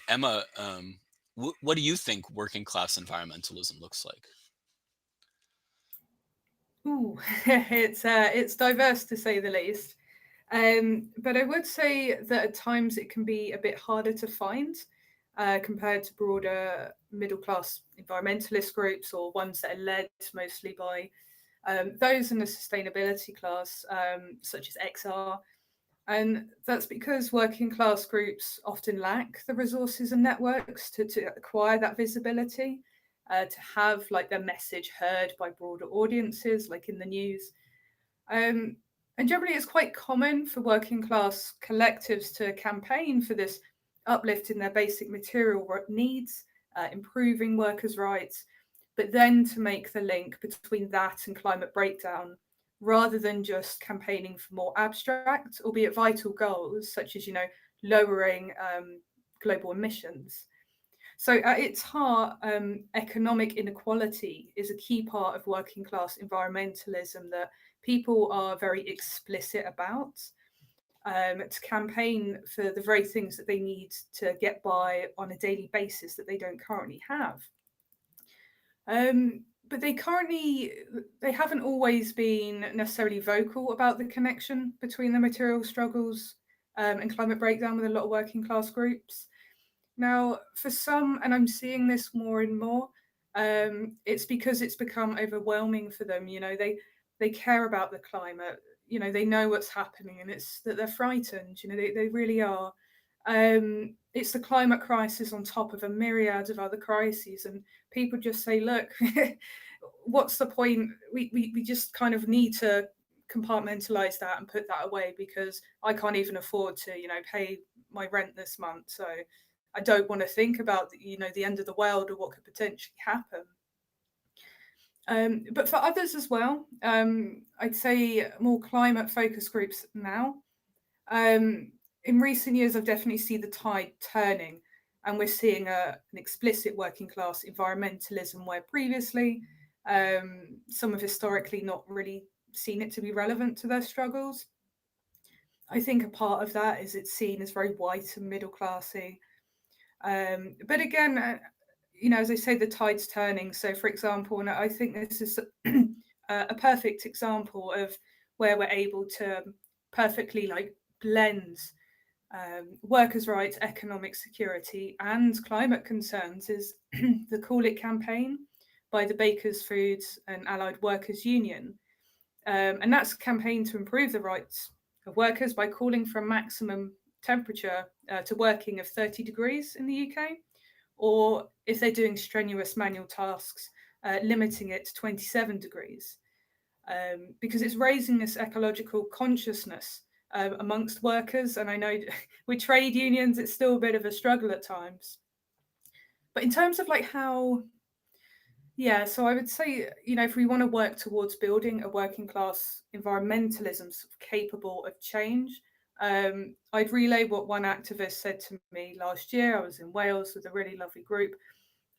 S1: Emma, what do you think working class environmentalism looks like?
S3: Ooh, it's diverse to say the least. But I would say that at times it can be a bit harder to find compared to broader middle class environmentalist groups, or ones that are led mostly by those in the sustainability class, such as XR. And that's because working class groups often lack the resources and networks to acquire that visibility, to have like their message heard by broader audiences, like in the news. Um, and generally, it's quite common for working class collectives to campaign for this uplift in their basic material needs, improving workers' rights, but then to make the link between that and climate breakdown, rather than just campaigning for more abstract, albeit vital goals, such as, lowering global emissions. So at its heart, economic inequality is a key part of working class environmentalism that people are very explicit about, to campaign for the very things that they need to get by on a daily basis that they don't currently have. But they haven't always been necessarily vocal about the connection between the material struggles and climate breakdown with a lot of working class groups. Now, for some, and I'm seeing this more and more, it's because it's become overwhelming for them. They care about the climate. They know what's happening, and it's that they're frightened. They really are. It's the climate crisis on top of a myriad of other crises, and people just say, "Look, what's the point? We just kind of need to compartmentalize that and put that away because I can't even afford to, pay my rent this month. So I don't want to think about, the end of the world or what could potentially happen." But for others as well, I'd say more climate-focused groups now. In recent years, I've definitely seen the tide turning, and we're seeing an explicit working class environmentalism where previously some have historically not really seen it to be relevant to their struggles. I think a part of that is it's seen as very white and middle classy. But again, as I say, the tide's turning. So, for example, and I think this is a perfect example of where we're able to perfectly blend workers' rights, economic security, and climate concerns is the Call It campaign by the Bakers, Foods and Allied Workers Union. And that's a campaign to improve the rights of workers by calling for a maximum temperature to working of 30 degrees in the UK, or if they're doing strenuous manual tasks, limiting it to 27 degrees. Because it's raising this ecological consciousness amongst workers. And I know with trade unions, it's still a bit of a struggle at times. But in terms of so I would say, if we want to work towards building a working class environmentalism capable of change, I'd relay what one activist said to me last year. I was in Wales with a really lovely group.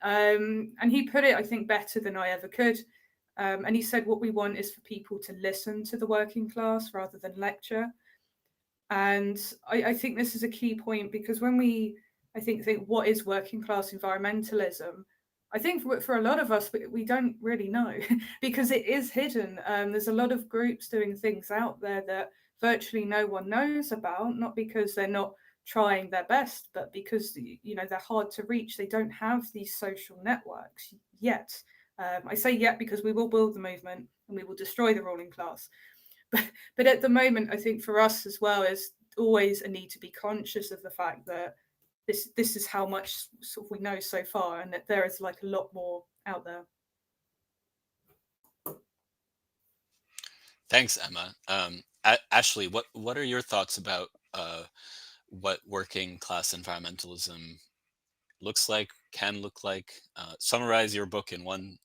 S3: And he put it, I think, better than I ever could. And he said, what we want is for people to listen to the working class rather than lecture. And I think this is a key point, because when we, think what is working class environmentalism, I think for a lot of us, we don't really know because it is hidden. There's a lot of groups doing things out there that virtually no one knows about, not because they're not trying their best, but because they're hard to reach. They don't have these social networks yet. I say yet because we will build the movement and we will destroy the ruling class. But at the moment, I think for us as well, is always a need to be conscious of the fact that this is how much sort of we know so far, and that there is like a lot more out there.
S1: Thanks, Emma. Ashley, what are your thoughts about what working class environmentalism looks like, can look like? Summarize your book in one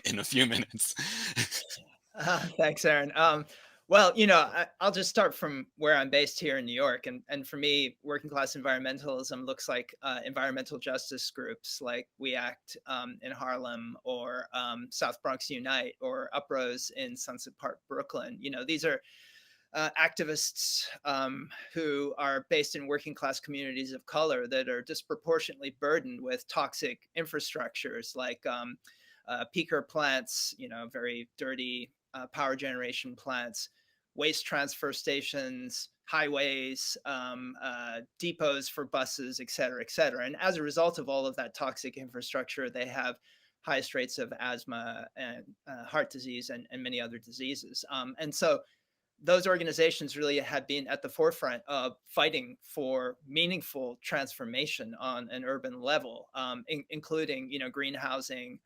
S1: in a few minutes.
S4: Thanks, Aaron. Well, I'll just start from where I'm based here in New York. And for me, working class environmentalism looks like environmental justice groups like We Act in Harlem, or South Bronx Unite, or Uprose in Sunset Park, Brooklyn. These are activists who are based in working class communities of color that are disproportionately burdened with toxic infrastructures like peaker plants, very dirty power generation plants, waste transfer stations, highways, depots for buses, et cetera, et cetera. And as a result of all of that toxic infrastructure, they have highest rates of asthma and heart disease and many other diseases. And so those organizations really have been at the forefront of fighting for meaningful transformation on an urban level, including, green housing,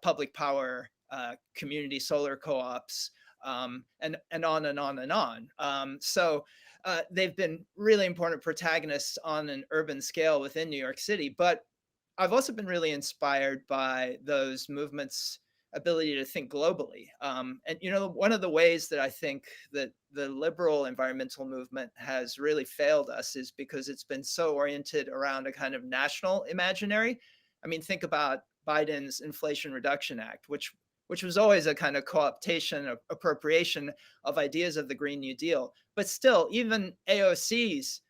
S4: public power, community solar co-ops, and on and on and on. So they've been really important protagonists on an urban scale within New York City. But I've also been really inspired by those movements' ability to think globally. And one of the ways that I think that the liberal environmental movement has really failed us is because it's been so oriented around a kind of national imaginary. I mean, think about Biden's Inflation Reduction Act, which was always a kind of co-optation, appropriation of ideas of the Green New Deal. But still, even AOC's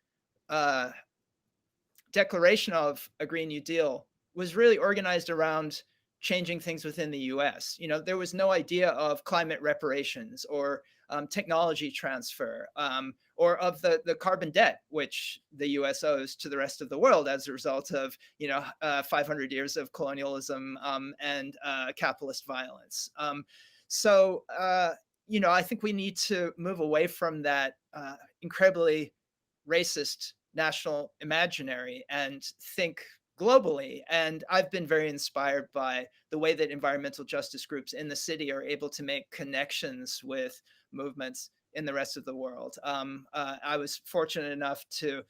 S4: declaration of a Green New Deal was really organized around changing things within the US. There was no idea of climate reparations or technology transfer, or of the carbon debt, which the US owes to the rest of the world as a result of 500 years of colonialism and capitalist violence. So I think we need to move away from that incredibly racist national imaginary and think globally. And I've been very inspired by the way that environmental justice groups in the city are able to make connections with movements in the rest of the world. I was fortunate enough to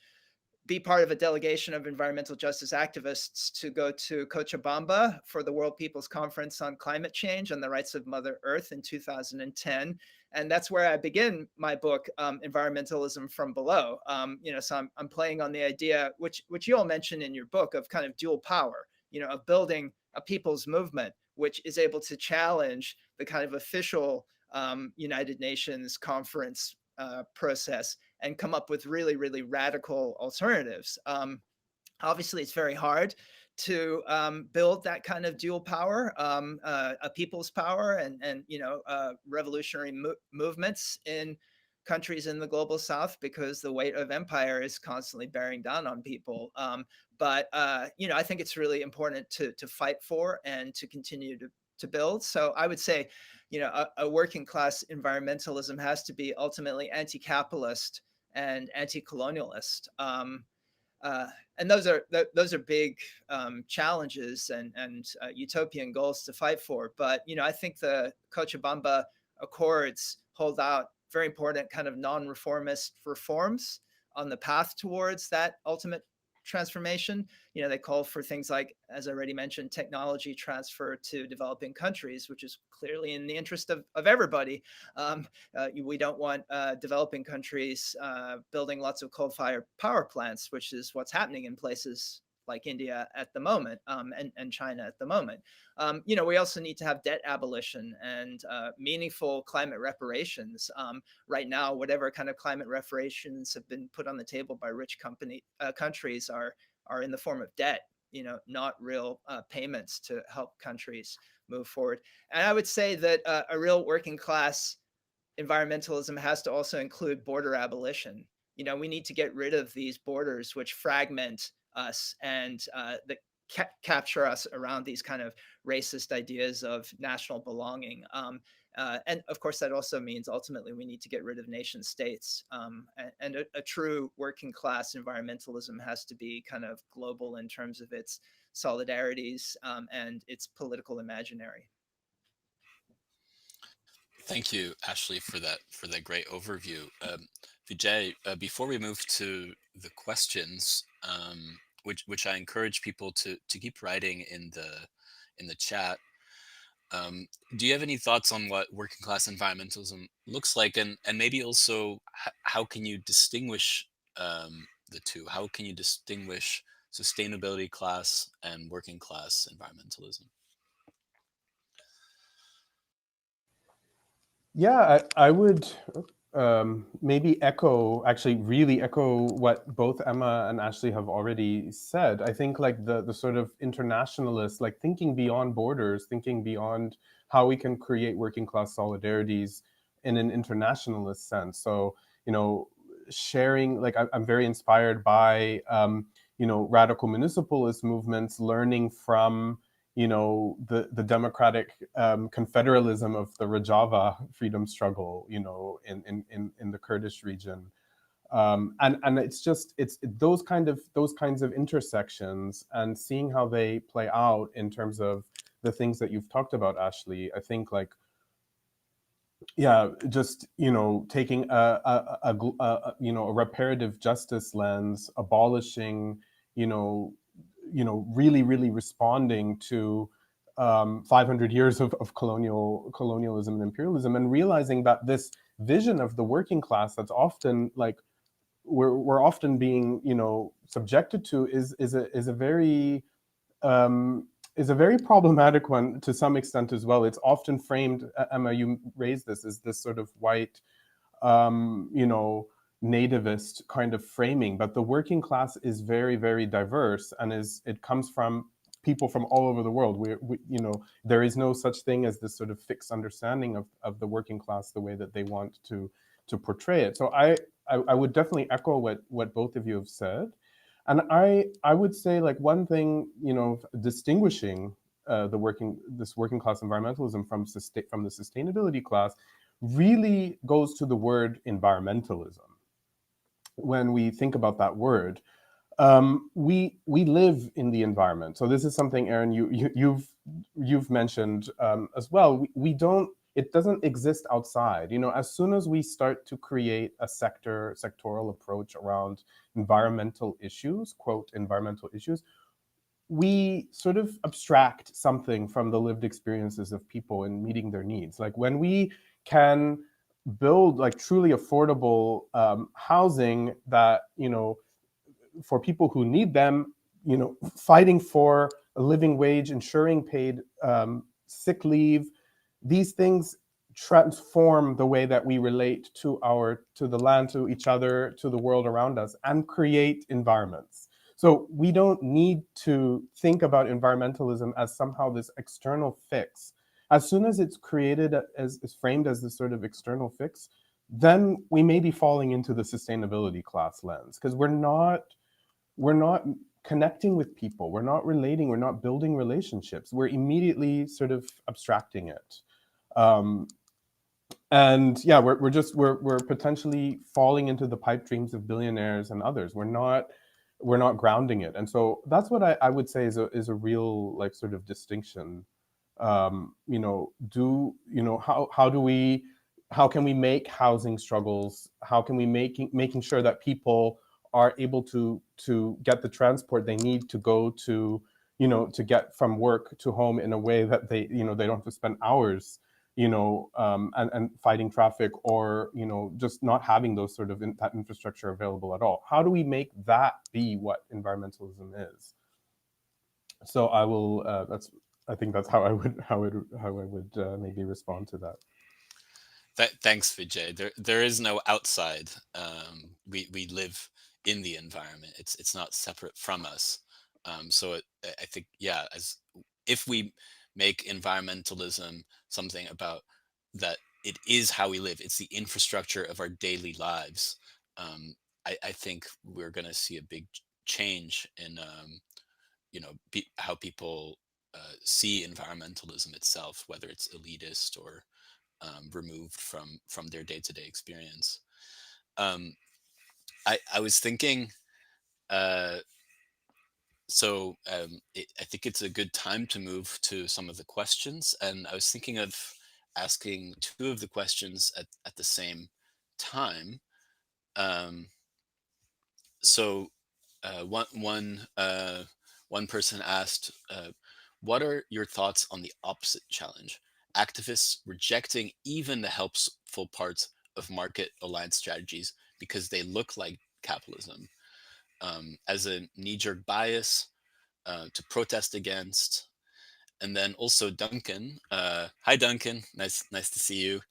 S4: be part of a delegation of environmental justice activists to go to Cochabamba for the World People's Conference on Climate Change and the Rights of Mother Earth in 2010. And that's where I begin my book, Environmentalism from Below. So I'm playing on the idea, which you all mentioned in your book, of kind of dual power, of building a people's movement, which is able to challenge the kind of official United Nations conference process and come up with really, really radical alternatives. Obviously, it's very hard to build that kind of dual power, a people's power, and revolutionary movements in countries in the global South, because the weight of empire is constantly bearing down on people. But I think it's really important to fight for and to continue to build. So I would say, a working class environmentalism has to be ultimately anti-capitalist and anti-colonialist. And those are big challenges and utopian goals to fight for. But I think the Cochabamba Accords hold out very important kind of non-reformist reforms on the path towards that ultimate transformation. They call for things like, as I already mentioned, technology transfer to developing countries, which is clearly in the interest of everybody. We don't want developing countries building lots of coal-fired power plants, which is what's happening in places like India at the moment, and China at the moment. We also need to have debt abolition and meaningful climate reparations. Right now, whatever kind of climate reparations have been put on the table by rich countries are in the form of debt. not real payments to help countries move forward. And I would say that a real working class environmentalism has to also include border abolition. We need to get rid of these borders which fragment us and that capture us around these kind of racist ideas of national belonging. And of course, that also means ultimately we need to get rid of nation states. And a true working class environmentalism has to be kind of global in terms of its solidarities and its political imaginary.
S1: Thank you, Ashley, for that great overview. Vijay, before we move to the questions, which I encourage people to keep writing in the chat. Do you have any thoughts on what working class environmentalism looks like, and maybe also how can you distinguish the two? How can you distinguish sustainability class and working class environmentalism?
S2: Yeah, I would maybe really echo what both Emma and Ashley have already said. I think like the sort of internationalist, like thinking beyond borders, thinking beyond how we can create working class solidarities in an internationalist sense. So, sharing, like I'm very inspired by, radical municipalist movements, learning from the democratic confederalism of the Rojava freedom struggle, in the Kurdish region, and it's those kinds of intersections and seeing how they play out in terms of the things that you've talked about, Ashley. I think like, yeah, just taking a reparative justice lens, abolishing, really responding to 500 years of colonialism and imperialism, and realizing that this vision of the working class that's often like we're often being subjected to is a very problematic one to some extent as well. It's often framed, Emma, you raised this, as this sort of white, nativist kind of framing. But the working class is very, very diverse, and it comes from people from all over the world. There is no such thing as this sort of fixed understanding of the working class the way that they want to portray it. So I would definitely echo what both of you have said. And I would say like one thing, distinguishing this working class environmentalism from the sustainability class really goes to the word environmentalism. When we think about that word, we live in the environment. So this is something, Aaron, you've mentioned as well. We don't. It doesn't exist outside. As soon as we start to create a sectoral approach around environmental issues, quote, environmental issues, we sort of abstract something from the lived experiences of people in meeting their needs. Like when we can build like truly affordable housing that, for people who need them, fighting for a living wage, ensuring paid sick leave, these things transform the way that we relate to the land, to each other, to the world around us, and create environments. So we don't need to think about environmentalism as somehow this external fix. As soon as it's created as framed as this sort of external fix, then we may be falling into the sustainability class lens, because we're not connecting with people, we're not relating, we're not building relationships, we're immediately sort of abstracting it. And yeah, we're potentially falling into the pipe dreams of billionaires and others. We're not grounding it. And so that's what I would say is a real like sort of distinction. How can we make housing struggles, how can we making sure that people are able to get the transport they need to go to, to get from work to home in a way that they don't have to spend hours, and fighting traffic, or, just not having those sort of that infrastructure available at all. How do we make that be what environmentalism is? So I will, I think that's how I would maybe respond to that.
S1: Thanks, Vijay. There is no outside. We live in the environment. It's not separate from us. So I think, yeah, as if we make environmentalism something about that, it is how we live. It's the infrastructure of our daily lives. I think we're going to see a big change in, how people see environmentalism itself, whether it's elitist or removed from their day-to-day experience. Um, I was thinking, uh, I think it's a good time to move to some of the questions, and I was thinking of asking two of the questions at the same time. Um, so one person asked, "What are your thoughts on the opposite challenge? Activists rejecting even the helpful parts of market-aligned strategies because they look like capitalism, as a knee-jerk bias to protest against." And then also Duncan. Hi, Duncan. Nice to see you.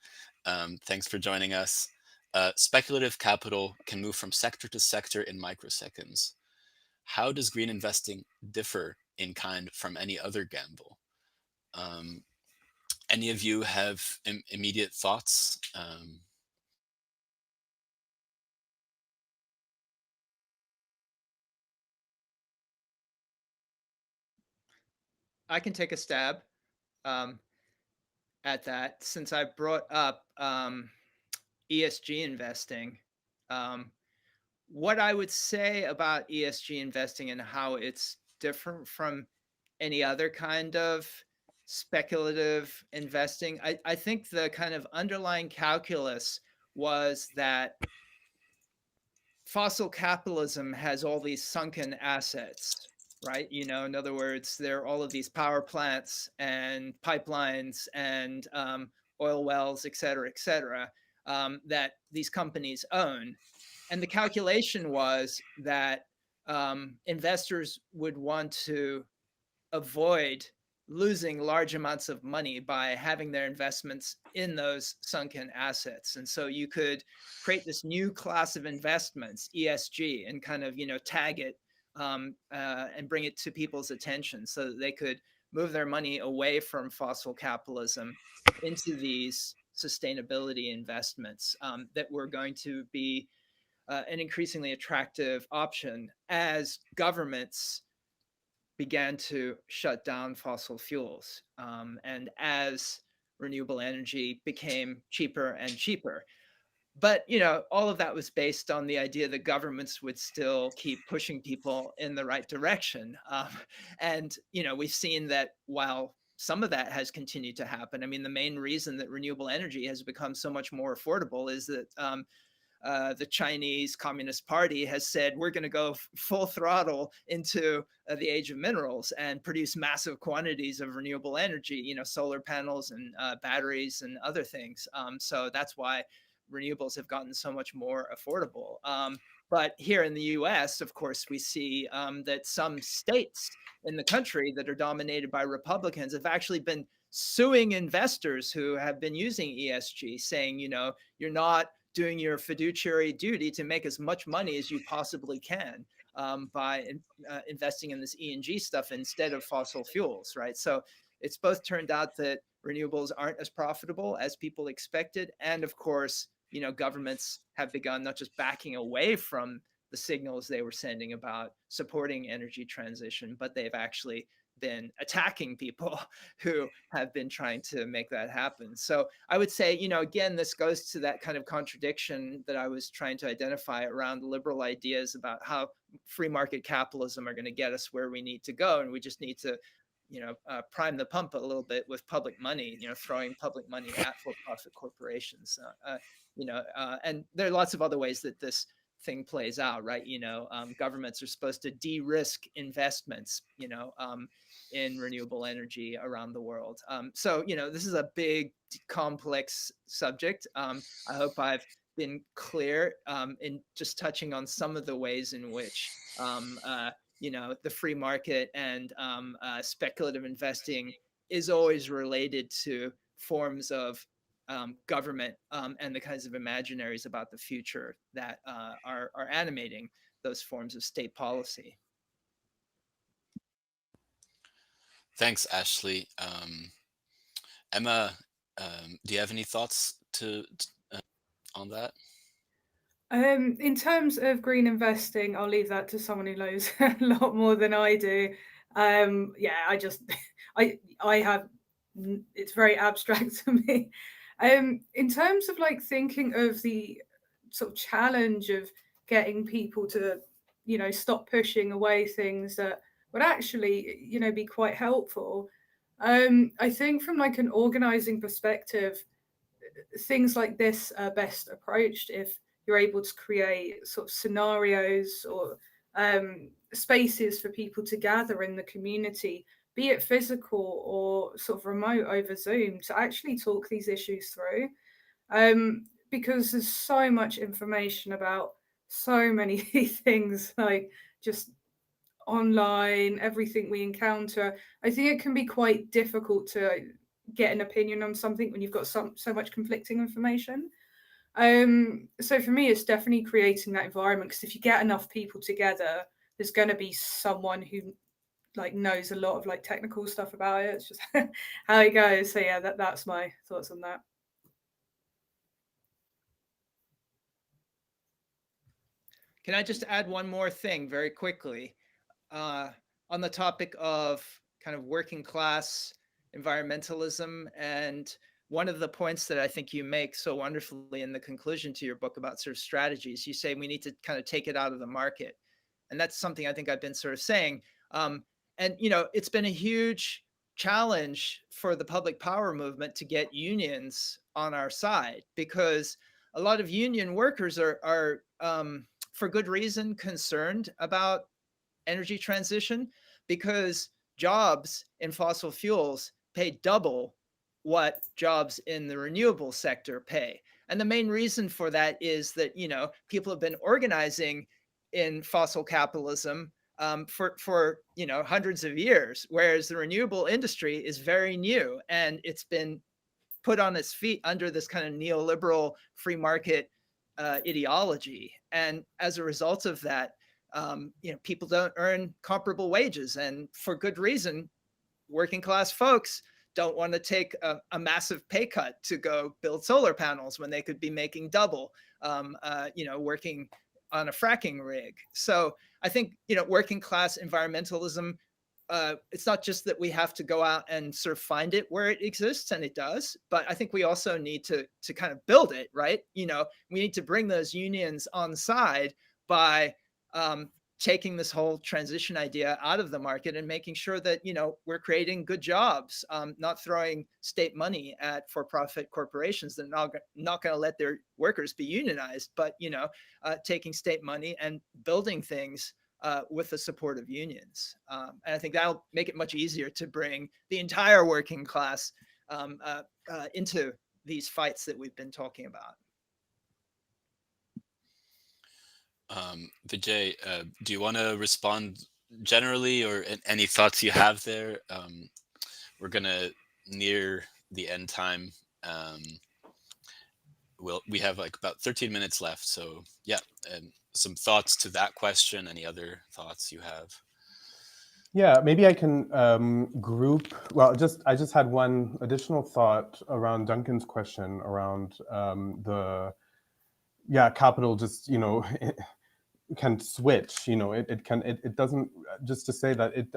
S1: Thanks for joining us. Speculative capital can move from sector to sector in microseconds. How does green investing differ in kind from any other gamble? Um, any of you have immediate thoughts?
S4: I can take a stab um, at that since I brought up ESG investing. Um, what I would say about ESG investing and how it's different from any other kind of speculative investing, I think the kind of underlying calculus was that fossil capitalism has all these sunken assets, right? In other words, there are all of these power plants and pipelines and oil wells, et cetera, that these companies own. And the calculation was that investors would want to avoid losing large amounts of money by having their investments in those sunken assets. And so you could create this new class of investments, ESG, and kind of, tag it and bring it to people's attention so that they could move their money away from fossil capitalism into these sustainability investments that were going to be an increasingly attractive option as governments began to shut down fossil fuels and as renewable energy became cheaper and cheaper. But all of that was based on the idea that governments would still keep pushing people in the right direction. And we've seen that while some of that has continued to happen. I mean, the main reason that renewable energy has become so much more affordable is that the Chinese Communist Party has said we're going to go full throttle into the age of minerals and produce massive quantities of renewable energy, solar panels and batteries and other things. So that's why renewables have gotten so much more affordable. But here in the US, of course, we see that some states in the country that are dominated by Republicans have actually been suing investors who have been using ESG, saying, you're not doing your fiduciary duty to make as much money as you possibly can by investing in this E&G stuff instead of fossil fuels, right? So it's both turned out that renewables aren't as profitable as people expected. And of course, governments have begun not just backing away from the signals they were sending about supporting energy transition, but they've actually been attacking people who have been trying to make that happen. So I would say, again, this goes to that kind of contradiction that I was trying to identify around liberal ideas about how free market capitalism are going to get us where we need to go. And we just need to, prime the pump a little bit with public money, throwing public money at for-profit corporations. And there are lots of other ways that this thing plays out, right? Governments are supposed to de-risk investments, in renewable energy around the world. So, this is a big, complex subject. I hope I've been clear in just touching on some of the ways in which, the free market and speculative investing is always related to forms of government and the kinds of imaginaries about the future that are animating those forms of state policy.
S1: Thanks, Ashley. Emma, do you have any thoughts on that?
S3: In terms of green investing, I'll leave that to someone who knows a lot more than I do. Yeah, I just, I have, it's very abstract to me. In terms of like thinking of the sort of challenge of getting people to, stop pushing away things that would actually, be quite helpful. I think from like an organizing perspective, things like this are best approached if you're able to create sort of scenarios or spaces for people to gather in the community, be it physical or sort of remote over Zoom, to actually talk these issues through. Because there's so much information about so many things, like just online, everything we encounter. I think it can be quite difficult to get an opinion on something when you've got so much conflicting information. So for me, it's definitely creating that environment, because if you get enough people together, there's going to be someone who like knows a lot of like technical stuff about it. It's just how it goes. So yeah, that's my thoughts on that.
S4: Can I just add one more thing very quickly? On the topic of kind of working class environmentalism. And one of the points that I think you make so wonderfully in the conclusion to your book about sort of strategies, you say we need to kind of take it out of the market. And that's something I think I've been sort of saying. And, it's been a huge challenge for the public power movement to get unions on our side, because a lot of union workers are for good reason, concerned about energy transition, because jobs in fossil fuels pay double what jobs in the renewable sector pay. And the main reason for that is that, people have been organizing in fossil capitalism for hundreds of years, whereas the renewable industry is very new, and it's been put on its feet under this kind of neoliberal free market ideology. And as a result of that, people don't earn comparable wages, and for good reason. Working class folks don't want to take a massive pay cut to go build solar panels when they could be making double, working on a fracking rig. So I think, working class environmentalism, it's not just that we have to go out and sort of find it where it exists, and it does, but I think we also need to kind of build it, right? We need to bring those unions on side by taking this whole transition idea out of the market and making sure that we're creating good jobs, not throwing state money at for-profit corporations that are not going to let their workers be unionized, but taking state money and building things with the support of unions. And I think that'll make it much easier to bring the entire working class into these fights that we've been talking about.
S1: Vijay, do you want to respond generally, or any thoughts you have there? We're gonna near the end time. We have like about 13 minutes left, so yeah. Some thoughts to that question. Any other thoughts you have?
S2: Yeah, maybe I can group. Well, I just had one additional thought around Duncan's question around capital. Just can switch. It doesn't, just to say that it.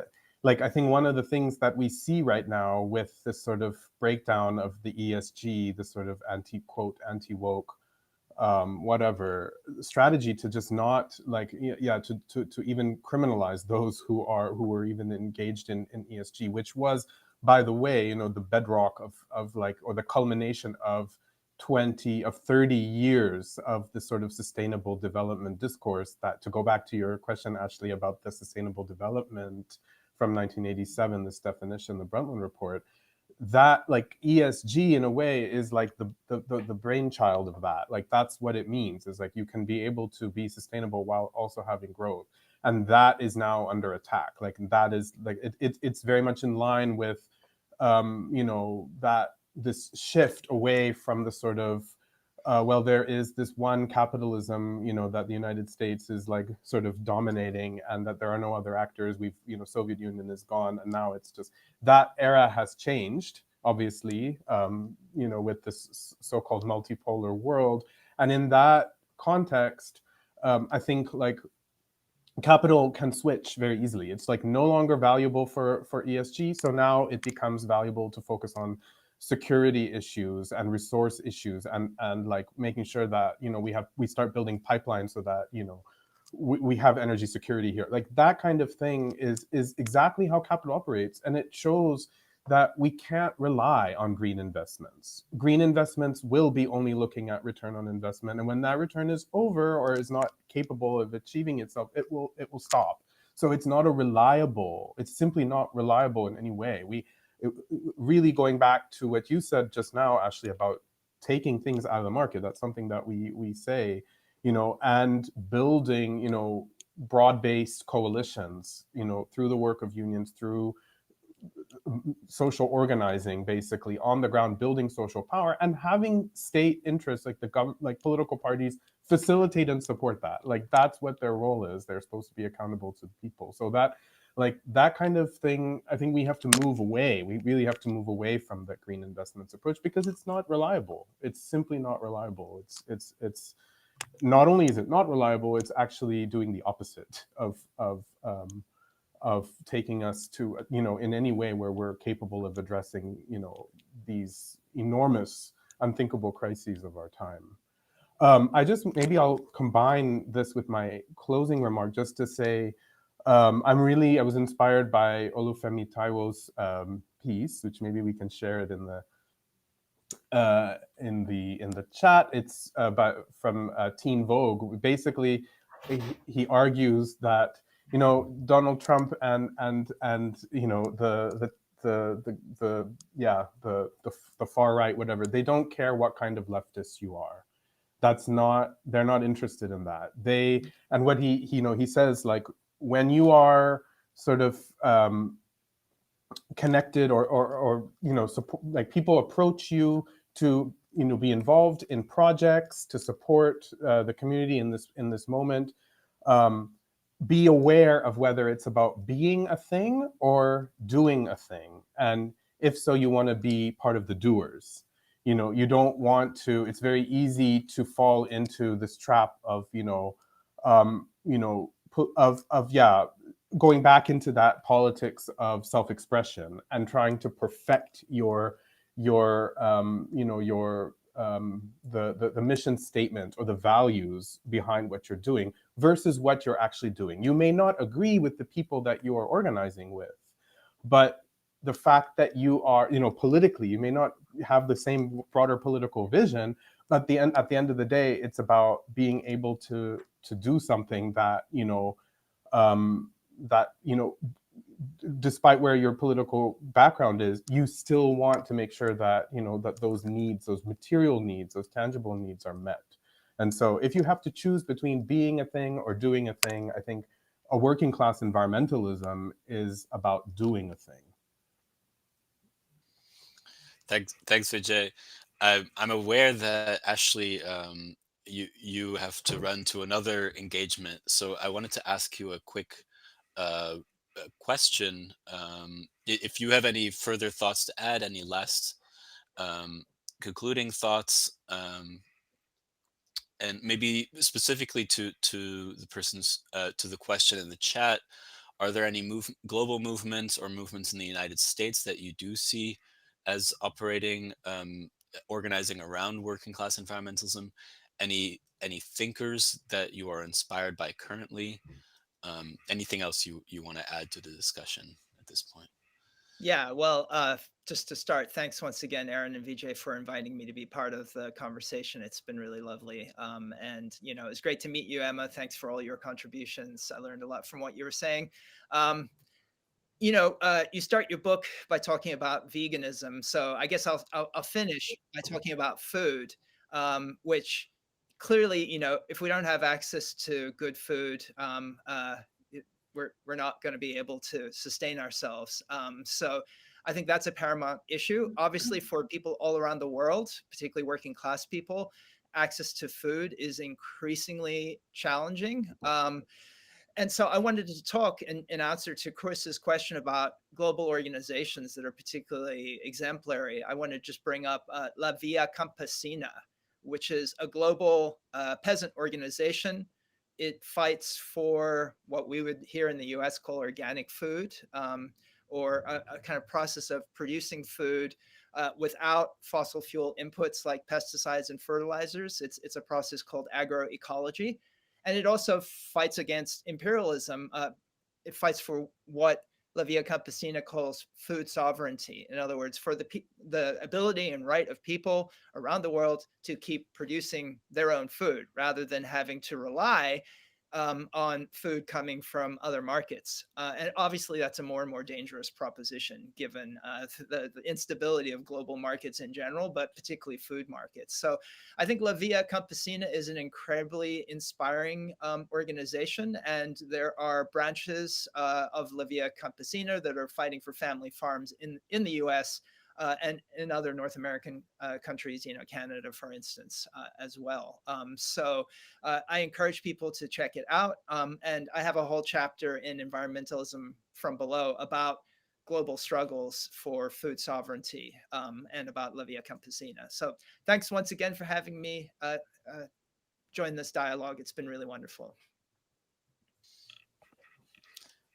S2: Like, I think one of the things that we see right now with this sort of breakdown of the ESG, the sort of anti-woke, whatever strategy, to just not to even criminalize those who were even engaged in ESG, which was, by the way, the bedrock of or the culmination of 30 years of the sort of sustainable development discourse. That, to go back to your question, Ashley, about the sustainable development from 1987, this definition, the Brundtland Report, that like ESG in a way is like the brainchild of that. Like, that's what it means, is like you can be able to be sustainable while also having growth, and that is now under attack. Like, that is like it's very much in line with that this shift away from the sort of well, there is this one capitalism, that the United States is like sort of dominating, and that there are no other actors. We've, Soviet Union is gone, and now it's just that era has changed, obviously, with this so-called multipolar world. And in that context, I think like capital can switch very easily. It's like no longer valuable for ESG, so now it becomes valuable to focus on security issues and resource issues, and like making sure that we start building pipelines so that we have energy security here. Like that kind of thing is exactly how capital operates, and it shows that we can't rely on green investments. Green investments will be only looking at return on investment, and when that return is over or is not capable of achieving itself, it will stop. So it's not a reliable. It's simply not reliable in any way. Really going back to what you said just now, Ashley, about taking things out of the market. That's something that we say, and building, broad-based coalitions, through the work of unions, through social organizing, basically on the ground, building social power, and having state interests like the government, like political parties, facilitate and support that. Like that's what their role is. They're supposed to be accountable to the people. So that kind of thing, I think we have to move away. We really have to move away from the green investments approach, because it's not reliable. It's simply not reliable. It's not only is it not reliable, it's actually doing the opposite of taking us to, in any way where we're capable of addressing, these enormous, unthinkable crises of our time. Maybe I'll combine this with my closing remark just to say, I was inspired by Olufemi Taiwo's piece, which maybe we can share it in the chat. It's from Teen Vogue. Basically, he argues that Donald Trump and the far right, whatever, they don't care what kind of leftist you are. They're not interested in that. And what he says, like, when you are sort of connected or support, like people approach you to be involved in projects to support the community in this moment, be aware of whether it's about being a thing or doing a thing, and if so, you want to be part of the doers. You don't want to. It's very easy to fall into this trap of going back into that politics of self-expression and trying to perfect the mission statement or the values behind what you're doing versus what you're actually doing. You may not agree with the people that you are organizing with, but the fact that you are, politically, you may not have the same broader political vision, but at the end of the day, it's about being able to do something that, despite where your political background is, you still want to make sure that, that those needs, those material needs, those tangible needs are met. And so if you have to choose between being a thing or doing a thing, I think a working class environmentalism is about doing a thing.
S1: Thanks, Vijay. I'm aware that Ashley, you have to run to another engagement, so I wanted to ask you a quick question. If you have any further thoughts to add, any last concluding thoughts, and maybe specifically to the person's to the question in the chat, are there any global movements or movements in the United States that you do see as operating, organizing around working class environmentalism? Any thinkers that you are inspired by currently? Anything else you want to add to the discussion at this point?
S4: Yeah, well, just to start, thanks once again, Aaron and Vijay, for inviting me to be part of the conversation. It's been really lovely. And, it's great to meet you, Emma. Thanks for all your contributions. I learned a lot from what you were saying. You start your book by talking about veganism. So I guess I'll finish by talking about food, which clearly, if we don't have access to good food, we're not going to be able to sustain ourselves. So I think that's a paramount issue, obviously, for people all around the world, particularly working class people. access to food is increasingly challenging. And so I wanted to talk in answer to Chris's question about global organizations that are particularly exemplary. I want to just bring up La Via Campesina, which is a global peasant organization. It fights for what we would here in the US call organic food, or a kind of process of producing food without fossil fuel inputs like pesticides and fertilizers. It's a process called agroecology. And it also fights against imperialism. It fights for what La Via Campesina calls food sovereignty. In other words, for the ability and right of people around the world to keep producing their own food rather than having to rely on food coming from other markets. And obviously, that's a more and more dangerous proposition given the instability of global markets in general, but particularly food markets. So I think La Via Campesina is an incredibly inspiring organization. And there are branches of La Via Campesina that are fighting for family farms in the US. And in other North American countries, Canada, for instance, as well. So I encourage people to check it out. And I have a whole chapter in Environmentalism from Below about global struggles for food sovereignty and about La Via Campesina. So thanks once again for having me join this dialogue. It's been really wonderful.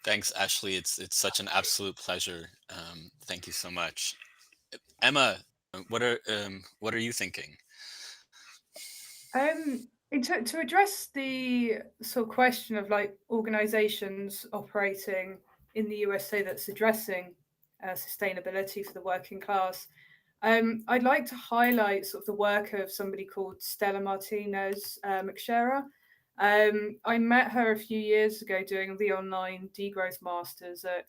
S1: Thanks, Ashley. It's such an absolute pleasure. Thank you so much. Emma, what are you thinking?
S3: To address the sort of question of like organizations operating in the USA that's addressing sustainability for the working class, I'd like to highlight sort of the work of somebody called Stella Martinez McShera. I met her a few years ago doing the online degrowth masters at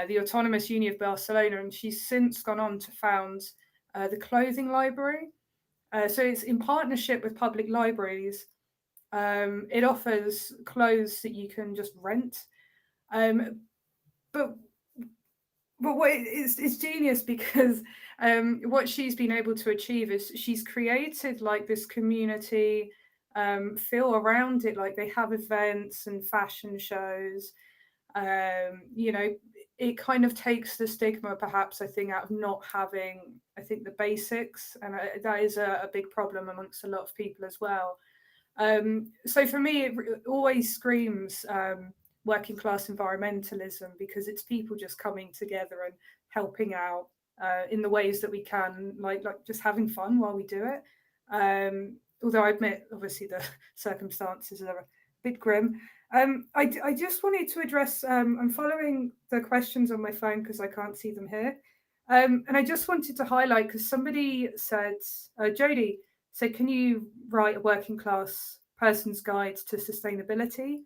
S3: the Autonomous Uni of Barcelona, and she's since gone on to found the Clothing Library. So it's in partnership with public libraries. It offers clothes that you can just rent. But what it's genius because what she's been able to achieve is she's created like this community feel around it. Like they have events and fashion shows. It kind of takes the stigma, perhaps, I think, out of not having, I think, the basics. And that is a big problem amongst a lot of people as well. So for me, it always screams working class environmentalism because it's people just coming together and helping out in the ways that we can, like just having fun while we do it. Although I admit, obviously, the circumstances are a bit grim. I just wanted to address, I'm following the questions on my phone because I can't see them here. And I just wanted to highlight, because somebody said, Jody said, can you write a working class person's guide to sustainability?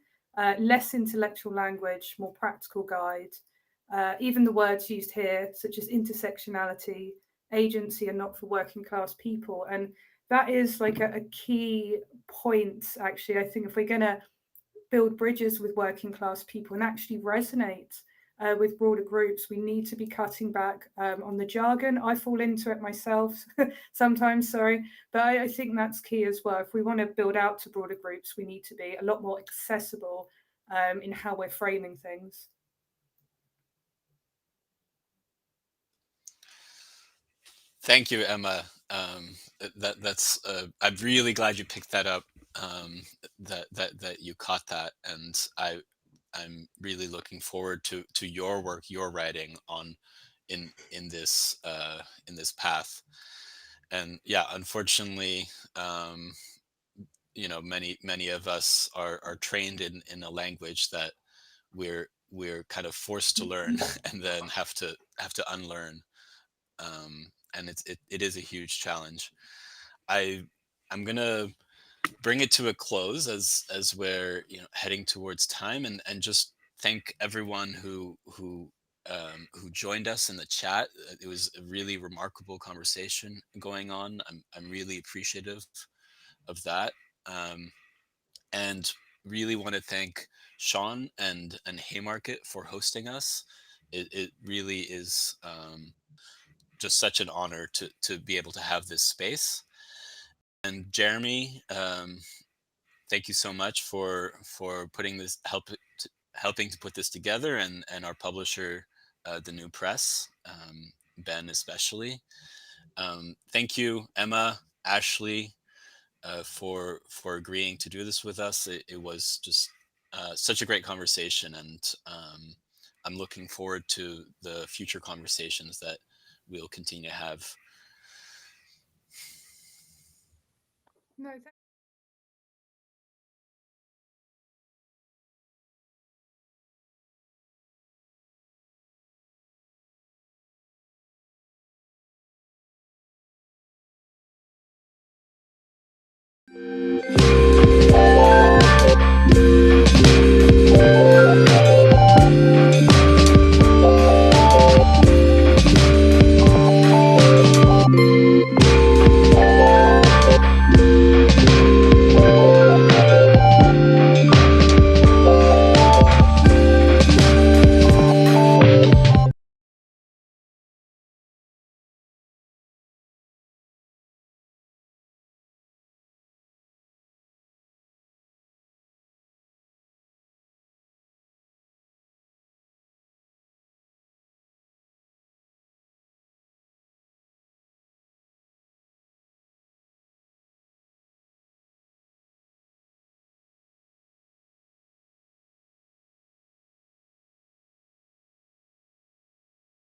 S3: Less intellectual language, more practical guide. Even the words used here, such as intersectionality, agency, are not for working class people. And that is like a key point, actually. I think if we're going to build bridges with working class people and actually resonate with broader groups, we need to be cutting back on the jargon. I fall into it myself sometimes, sorry, but I think that's key as well. If we want to build out to broader groups, we need to be a lot more accessible in how we're framing things.
S1: Thank you, Emma. That's I'm really glad you picked that up. That you caught that, and I'm really looking forward to your work, your writing on in this path. And yeah, unfortunately, many of us are trained in a language that we're kind of forced to learn and then have to unlearn. And it is a huge challenge. I'm gonna bring it to a close as we're heading towards time, and just thank everyone who joined us in the chat. It was a really remarkable conversation going on. I'm really appreciative of that, and really want to thank Sean and Haymarket for hosting us. It really is just such an honor to be able to have this space. And Jeremy, thank you so much for putting this helping to put this together, and our publisher, the New Press, Ben especially. Thank you, Emma, Ashley, for agreeing to do this with us. It was just such a great conversation, and I'm looking forward to the future conversations that we'll continue to have.
S3: No,